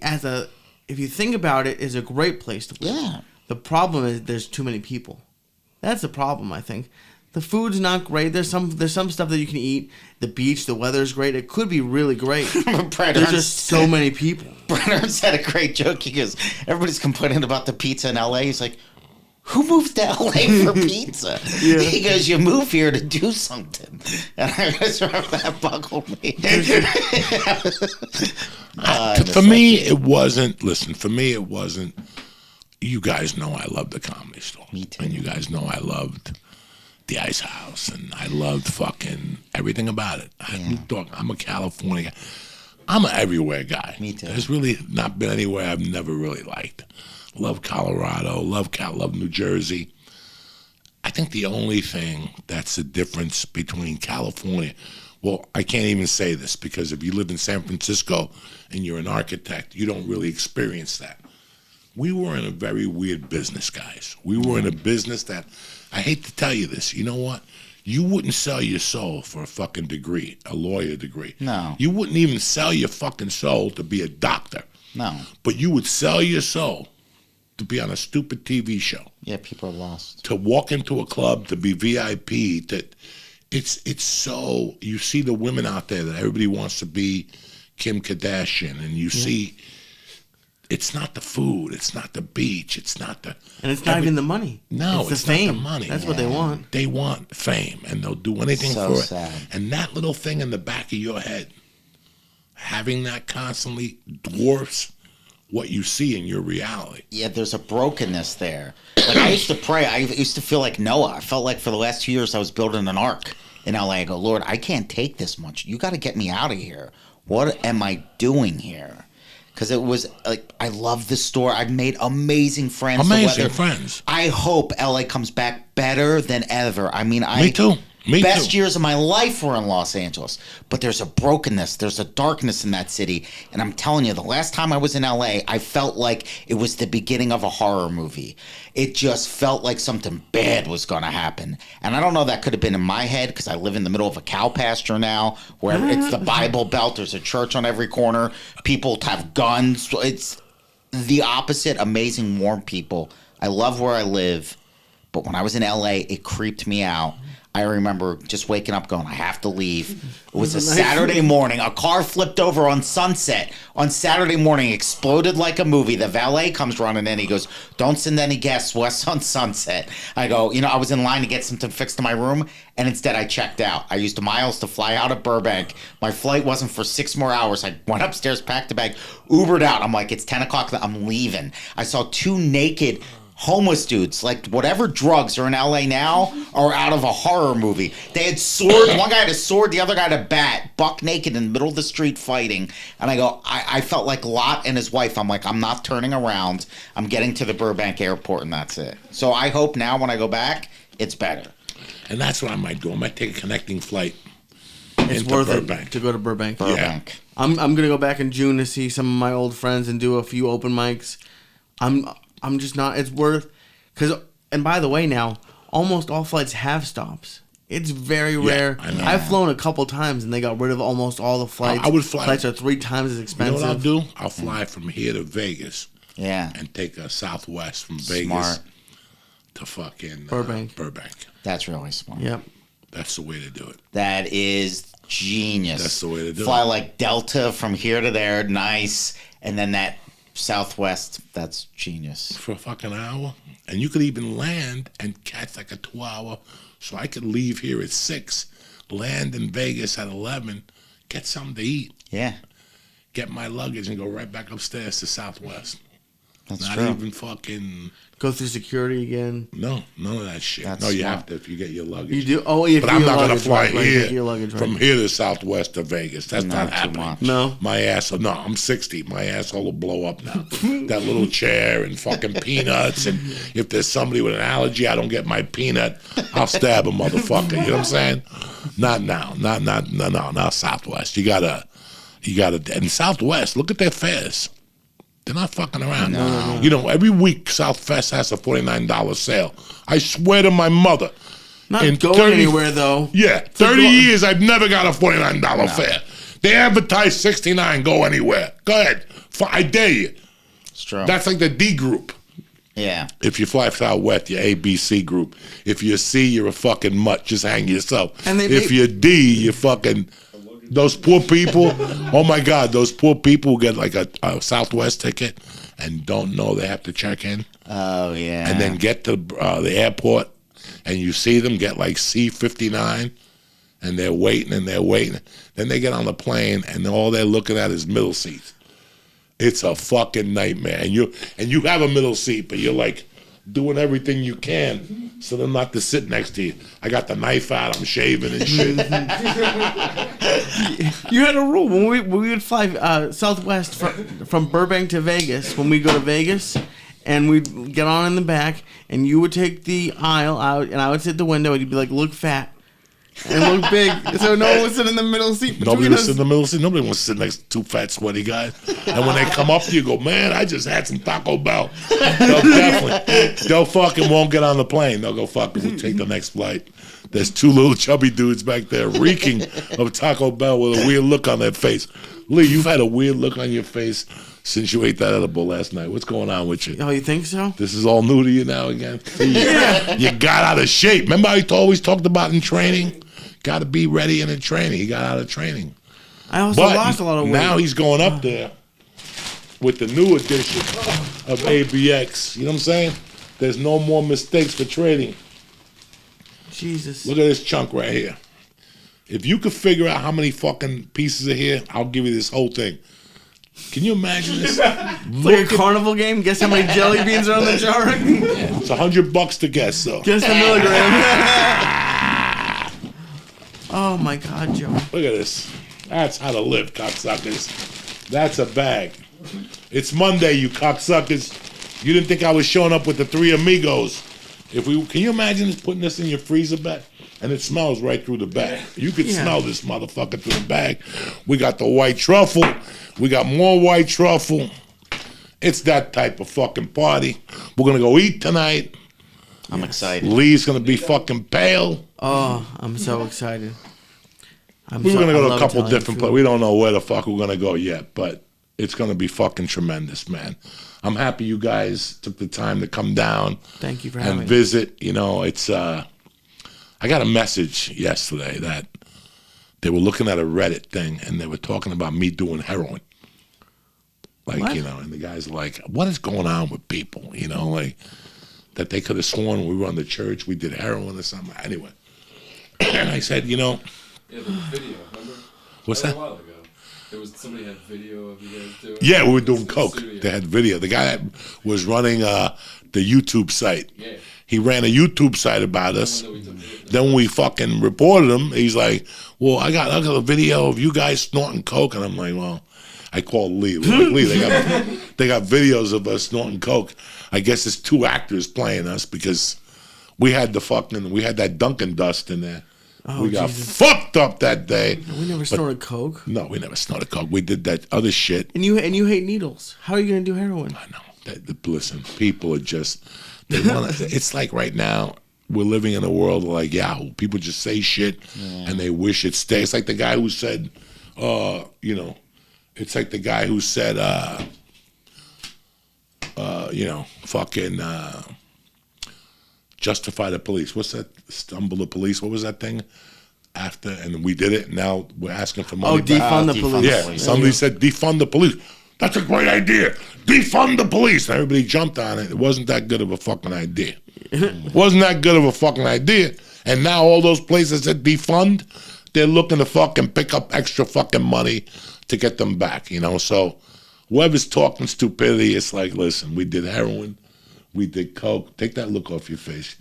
if you think about it, is a great place to live. Yeah. The problem is there's too many people. That's the problem, I think. The food's not great. There's some stuff that you can eat. The beach, the weather's great. It could be really great. There's just so many people. Brent Ernst had a great joke. He goes, everybody's complaining about the pizza in LA. He's like, who moved to LA for pizza? Yeah. He goes, you move here to do something. And I just remember that buckled me. For me, it wasn't. Listen, for me, it wasn't. You guys know I love the Comedy Store. Me too. And you guys know I loved the Ice House, and I loved fucking everything about it. I'm a California guy. I'm an everywhere guy. Me too. There's really not been anywhere I've never really liked. Love Colorado, love New Jersey. I think the only thing that's the difference between California, well, I can't even say this because if you live in San Francisco and you're an architect, you don't really experience that. We were in a very weird business, guys. We were in a business that, I hate to tell you this, you know what? You wouldn't sell your soul for a fucking degree, a lawyer degree. No. You wouldn't even sell your fucking soul to be a doctor. No. But you would sell your soul to be on a stupid TV show. Yeah, people are lost. To walk into a club, to be VIP, that it's so, you see the women out there that everybody wants to be Kim Kardashian, and you see, it's not the food, it's not the beach, it's not the... And it's not even the money. No, it's it's the fame. not the money. That's what they want. They want fame, and they'll do anything So for sad. it. And that little thing in the back of your head, having that constantly dwarfs what you see in your reality. Yeah, there's a brokenness there. Like, I used to pray. I used to feel like Noah. I felt like for the last 2 years I was building an ark in LA. I go, Lord, I can't take this much. You got to get me out of here. What am I doing here? Because it was like, I love the store. I've made amazing friends. Amazing friends. I hope LA comes back better than ever. I mean, Me too. Me best too. years of my life were in Los Angeles, but there's a brokenness, there's a darkness in that city, and I'm telling you, the last time I was in LA, I felt like it was the beginning of a horror movie. It just felt like something bad was going to happen, and I don't know, that could have been in my head because I live in the middle of a cow pasture now, where it's the Bible Belt, there's a church on every corner, people have guns. It's the opposite. Amazing, warm people. I love where I live, but when I was in LA, it creeped me out. I remember just waking up going, I have to leave. It was a Saturday morning. A car flipped over on Sunset on Saturday morning, exploded like a movie. The valet comes running in. He goes, don't send any guests west on Sunset. I go, I was in line to get something fixed to my room, and instead I checked out. I used miles to fly out of Burbank. My flight wasn't for 6 more hours. I went upstairs, packed a bag, Ubered out. I'm like, it's 10 o'clock. I'm leaving. I saw 2 naked homeless dudes, like whatever drugs are in LA now are out of a horror movie. They had swords. One guy had a sword, the other guy had a bat, buck naked in the middle of the street fighting. And I go, I felt like Lot and his wife. I'm like, I'm not turning around. I'm getting to the Burbank airport, and that's it. So I hope now when I go back, it's better. And that's what I might do. I might take a connecting flight It's into worth Burbank. it to go to Burbank. Burbank. I'm gonna go back in June to see some of my old friends and do a few open mics. I'm just not. It's worth, and by the way, now almost all flights have stops. It's very rare. I know. I've flown a couple times and they got rid of almost all the flights. I would fly. Flights are 3 times as You know expensive. what I'll do? I'll fly from here to Vegas Yeah. and take a Southwest from Vegas Smart. to fucking Burbank. Burbank. That's really smart. Yep. That's the way to do it. That is genius. That's the way to do Fly it. like Delta from here to there, nice. And then that Southwest, that's genius. For a fucking hour. And you could even land and catch like a 2-hour. So I could leave here at 6, land in Vegas at 11, get something to eat, Yeah. get my luggage, and go right back upstairs to Southwest. That's Not true. even fucking. Go through security again. No, none of that shit. That's no, you smart. have to if you get your luggage. You do? Oh, yeah. But I'm not going to fly here Your luggage, right. from here to Southwest to Vegas. That's No, not too happening. much. No. My ass, no, I'm 60. My asshole will blow up now. That little chair and fucking peanuts. And if there's somebody with an allergy, I don't get my peanut, I'll stab a motherfucker. You know what I'm saying? Not now. Not Southwest. You gotta, and Southwest, look at their fares. They're not fucking around. No. You know, every week Southwest has a $49 sale. I swear to my mother. Not in going 30 anywhere, though. Yeah, 30 years I've never got a $49 fare. They advertise 69, go anywhere. Go ahead. I dare you. It's true. That's like the D group. Yeah. If you fly Southwest, you're ABC group. If you're C, you're a fucking mutt. Just hang yourself. And if you're D, you're fucking... Those poor people, oh my God, those poor people who get like a Southwest ticket and don't know they have to check in. Oh, yeah. And then get to the airport and you see them get like C-59 and they're waiting and they're waiting. Then they get on the plane and all they're looking at is middle seats. It's a fucking nightmare. And you have a middle seat, but you're like doing everything you can so them not to sit next to you. I got the knife out, I'm shaving and shit. You had a rule when we would fly Southwest from Burbank to Vegas. When we go to Vegas, and we'd get on in the back, and you would take the aisle out, and I would sit at the window, and you'd be like, "Look fat." And look big, so no one would sit in the middle seat. Nobody was sitting in the middle seat. Nobody wants to sit next to two fat, sweaty guys. And when they come up to you, go, man, I just had some Taco Bell. They'll fucking won't get on the plane. They'll go, fuck, we'll take the next flight. There's two little chubby dudes back there reeking of Taco Bell with a weird look on their face. Lee, you've had a weird look on your face since you ate that edible last night. What's going on with you? Oh, you think so? This is all new to you now again? You got out of shape. Remember how you always talked about in training? Got to be ready and in training. He got out of training. I also lost a lot of weight. Now he's going up there with the new edition of ABX. You know what I'm saying? There's no more mistakes for trading. Jesus. Look at this chunk right here. If you could figure out how many fucking pieces are here, I'll give you this whole thing. Can you imagine this? Like a carnival game? Guess how many jelly beans are on the jar? It's $100 to guess, so. Guess the milligram. Oh my God, Joe. Look at this. That's how to live, cocksuckers. That's a bag. It's Monday, you cocksuckers. You didn't think I was showing up with the three amigos. Can you imagine putting this in your freezer bag? And it smells right through the bag. You could smell this motherfucker through the bag. We got the white truffle. We got more white truffle. It's that type of fucking party. We're going to go eat tonight. I'm excited. Lee's going to be fucking pale. Oh, I'm so excited. We're going to go to a couple different places. We don't know where the fuck we're going to go yet, but it's going to be fucking tremendous, man. I'm happy you guys took the time to come down. Thank you for having me. And visit. You know, it's, I got a message yesterday that they were looking at a Reddit thing and they were talking about me doing heroin. Like, what? You know, and the guys are like, what is going on with people? You know, like, that they could have sworn when we were on the church, we did heroin or something. Anyway. And I said, you know. Yeah, the video, remember? What's that? A while ago. There was somebody had video of you guys doing. Yeah, we were doing coke. Studio. They had video. The guy that was running the YouTube site. Yeah. He ran a YouTube site about us. Then we took it. Then we fucking reported him. He's like, well, I got a video of you guys snorting coke. And I'm like, well, I called Lee. We're like, Lee, they got videos of us snorting coke. I guess it's two actors playing us because we had that Dunkin' Dust in there. Oh, we got Jesus. fucked up that day. We never snorted coke. No, we never snorted coke. We did that other shit. And you hate needles. How are you gonna do heroin? I know. Listen, people are just, they want to, it's like right now, we're living in a world of like Yahoo. People just say shit and they wish it stays. It's like the guy who said, you know, it's like the guy who said, you know, fucking justify the police. What's that? Stumble the police. What was that thing? After, and we did it. Now we're asking for money. Oh, defund the Defund police. Yeah, police. somebody said defund the police. That's a great idea. Defund the police. And everybody jumped on it. It wasn't that good of a fucking idea. Wasn't that good of a fucking idea. And now all those places that defund, they're looking to fucking pick up extra fucking money to get them back, you know. So Whoever's talking stupidity, it's like, listen, we did heroin, we did coke. Take that look off your face.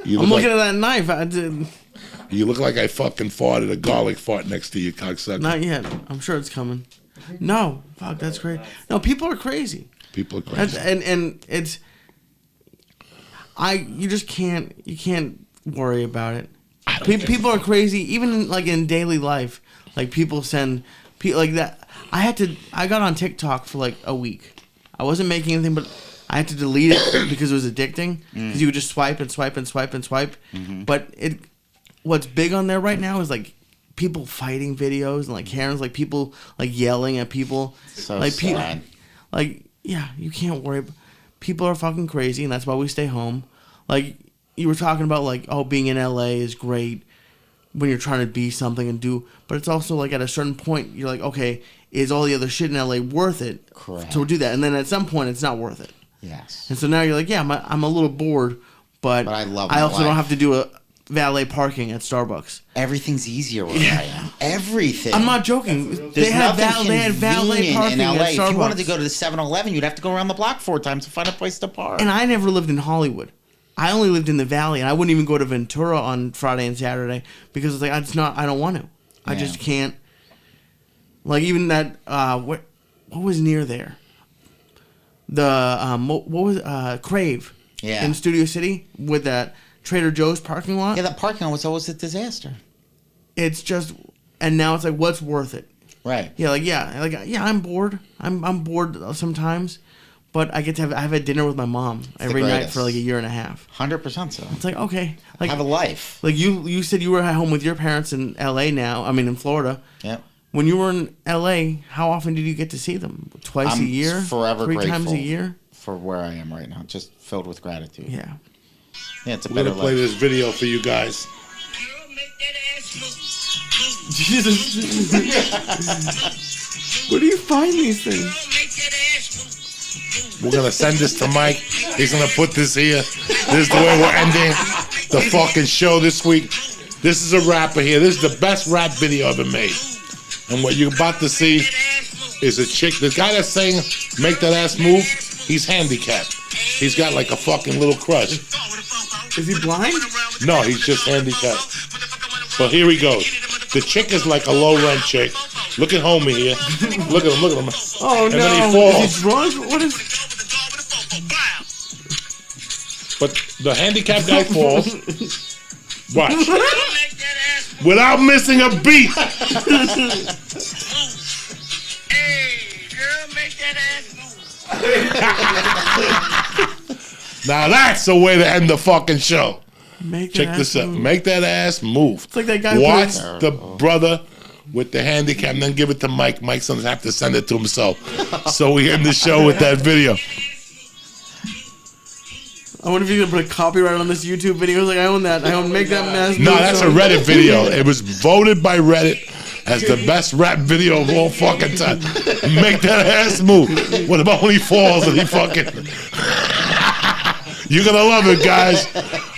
You I'm look looking at that knife. I did You look like I fucking farted a garlic fart next to you, cocksucker. not yet. I'm sure it's coming. No, fuck, that's crazy. No, people are crazy. People are crazy. And it's you just can't worry about it. People are crazy, even like in daily life. Like people send like that. I got on TikTok for like a week. I wasn't making anything, but I had to delete it because it was addicting. Because you would just swipe and swipe and swipe and swipe. But what's big on there right now is like people fighting videos and like Karen's like people like yelling at people. So like sad. Like yeah, you can't worry. People are fucking crazy, and that's why we stay home. Like you were talking about, like, oh, being in LA is great when you're trying to be something and do, but it's also like at a certain point you're like, okay, is all the other shit in LA worth it? Correct. To do that, and then at some point it's not worth it. Yes. And so now you're like, yeah, I'm a little bored, but I love I my also don't life. have to do a valet parking at Starbucks. Everything's easier where I am. Everything. I'm not joking. There's They had nothing valet convenient parking in LA. at Starbucks. If you wanted to go to the 7-Eleven, you'd have to go around the block 4 times to find a place to park. And I never lived in Hollywood. I only lived in the Valley, and I wouldn't even go to Ventura on Friday and Saturday because it's like I don't want to. I Yeah. just can't. Like even that what was near there? The what was Crave? Yeah. In Studio City with that Trader Joe's parking lot. Yeah, that parking lot was always a disaster. It's just, and now it's like, what's worth it? Right. Yeah, I'm bored. I'm bored sometimes, but I have a dinner with my mom every night greatest. for like a year and a half. 100% so. It's like, okay, like Have a life. like you said you were at home with your parents in LA now. I mean in Florida. Yep. When you were in LA, how often did you get to see them? Twice I'm a year? forever 3 grateful times a year? for where I am right now. Just filled with gratitude. Yeah. Yeah, it's a We're better gonna play life. this video for you guys. Jesus. Where do you find these things? We're gonna send this to Mike. He's gonna put this here. This is the way we're ending the fucking show this week. This is a rapper here. This is the best rap video ever made. And what you're about to see is a chick. The guy that's saying "Make that ass move," he's handicapped. He's got like a fucking little crush. Is he blind? No, he's just handicapped. But here he goes. The chick is like a low rent chick. Look at homie here. Look at him. Look at him. Oh And no! then he falls. Is he drunk? What is? But the handicapped guy falls. Watch. Without missing a beat. Now that's a way to end the fucking show. Make Check that this ass out. move. Make that ass move. It's like that guy. Watch put- the brother with the handicap and then give it to Mike. Mike's gonna have to send it to himself. So we end the show with that video. I wonder if you can put a copyright on this YouTube video. It's like I own that. I own Make That Ass Move. No, that's a Reddit video. It was voted by Reddit as the best rap video of all fucking time. Make that ass move. What about when he falls and he fucking... You're gonna love it, guys.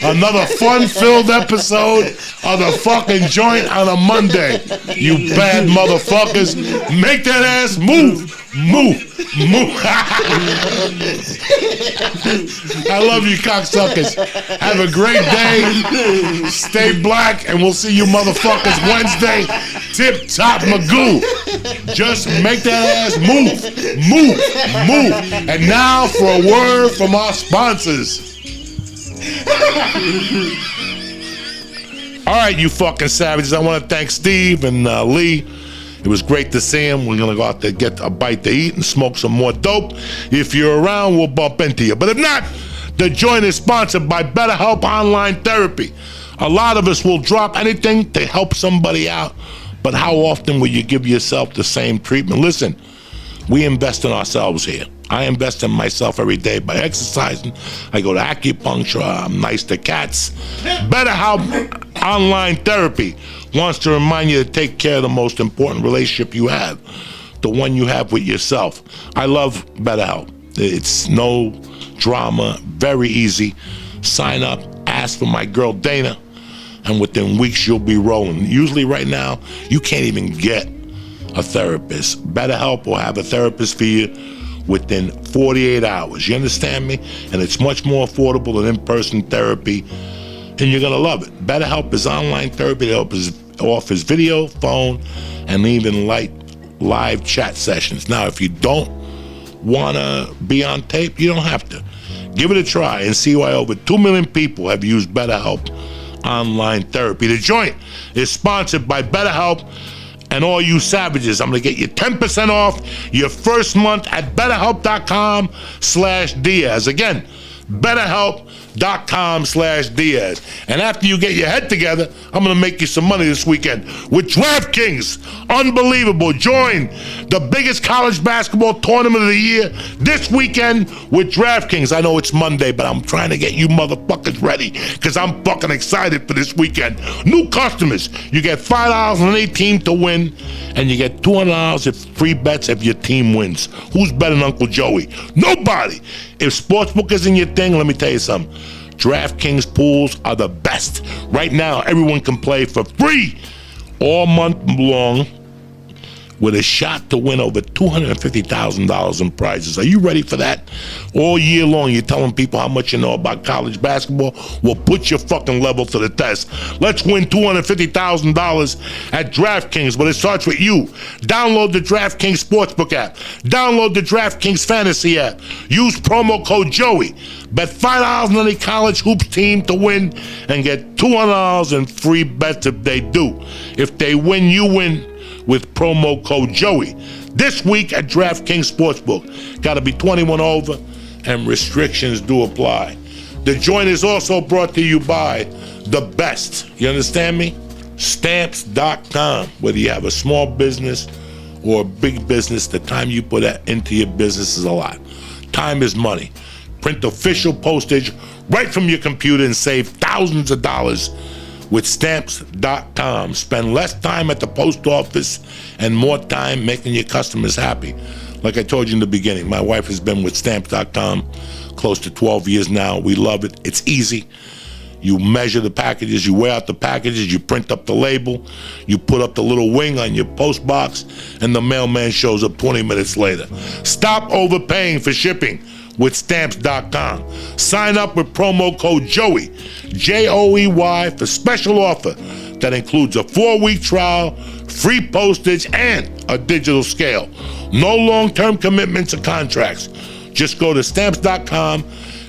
Another fun-filled episode of the fucking joint on a Monday. You bad motherfuckers. Make that ass move. Move. Move. I love you, cocksuckers. Have a great day. Stay black, and we'll see you motherfuckers Wednesday. Tip top Magoo. Just make that ass move. Move. Move. And now for a word from our sponsors. All right, you fucking savages. I want to thank Steve and Lee. It was great to see him. We're going to go out there, get a bite to eat and smoke some more dope. If you're around, we'll bump into you. But if not, the joint is sponsored by BetterHelp Online Therapy. A lot of us will drop anything to help somebody out. But how often will you give yourself the same treatment? Listen, we invest in ourselves here. I invest in myself every day by exercising. I go to acupuncture. I'm nice to cats. BetterHelp Online Therapy wants to remind you to take care of the most important relationship you have, the one you have with yourself. I love BetterHelp. It's no drama, very easy. Sign up, ask for my girl Dana, and within weeks you'll be rolling. Usually right now, you can't even get a therapist. BetterHelp will have a therapist for you within 48 hours. You understand me? And it's much more affordable than in-person therapy, and you're gonna love it. BetterHelp is online therapy that offers video, phone, and even live chat sessions. Now, if you don't wanna be on tape, you don't have to. Give it a try and see why over 2 million people have used BetterHelp online therapy. The joint is sponsored by BetterHelp, and all you savages, I'm gonna get you 10% off your first month at BetterHelp.com/Diaz. Again, BetterHelp.com/Diaz. And after you get your head together, I'm gonna make you some money this weekend with DraftKings. Unbelievable. Join the biggest college basketball tournament of the year this weekend with DraftKings. I know it's Monday, but I'm trying to get you motherfuckers ready because I'm fucking excited for this weekend. New customers, you get $5 on any team to win, and you get $200 if free bets if your team wins. Who's betting Uncle Joey? Nobody. If sportsbook isn't your thing, let me tell you something. DraftKings pools are the best. Right now, everyone can play for free all month long with a shot to win over $250,000 in prizes. Are you ready for that? All year long, you're telling people how much you know about college basketball? Well, put your fucking level to the test. Let's win $250,000 at DraftKings, but it starts with you. Download the DraftKings Sportsbook app. Download the DraftKings Fantasy app. Use promo code Joey. Bet $5 on any college hoops team to win and get $200 in free bets if they do. If they win, you win with promo code Joey. This week at DraftKings Sportsbook. Got to be 21 over, and restrictions do apply. The joint is also brought to you by The Best. You understand me? Stamps.com. Whether you have a small business or a big business, the time you put that into your business is a lot. Time is money. Print official postage right from your computer and save thousands of dollars with Stamps.com. Spend less time at the post office and more time making your customers happy. Like I told you in the beginning, my wife has been with Stamps.com close to 12 years now. We love it. It's easy. You measure the packages, you weigh out the packages, you print up the label, you put up the little wing on your post box, and the mailman shows up 20 minutes later. Stop overpaying for shipping with Stamps.com. Sign up with promo code Joey, Joey, for special offer that includes a 4-week trial, free postage, and a digital scale. No long-term commitments or contracts. Just go to Stamps.com,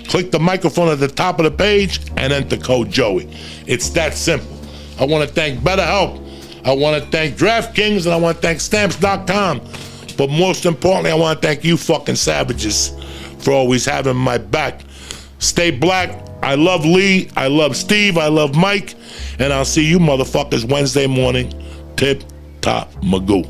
click the microphone at the top of the page, and enter code Joey. It's that simple. I want to thank BetterHelp. I want to thank DraftKings, and I want to thank Stamps.com. But most importantly, I want to thank you fucking savages for always having my back. Stay black. I love Lee. I love Steve. I love Mike. And I'll see you motherfuckers Wednesday morning. Tip top magoo.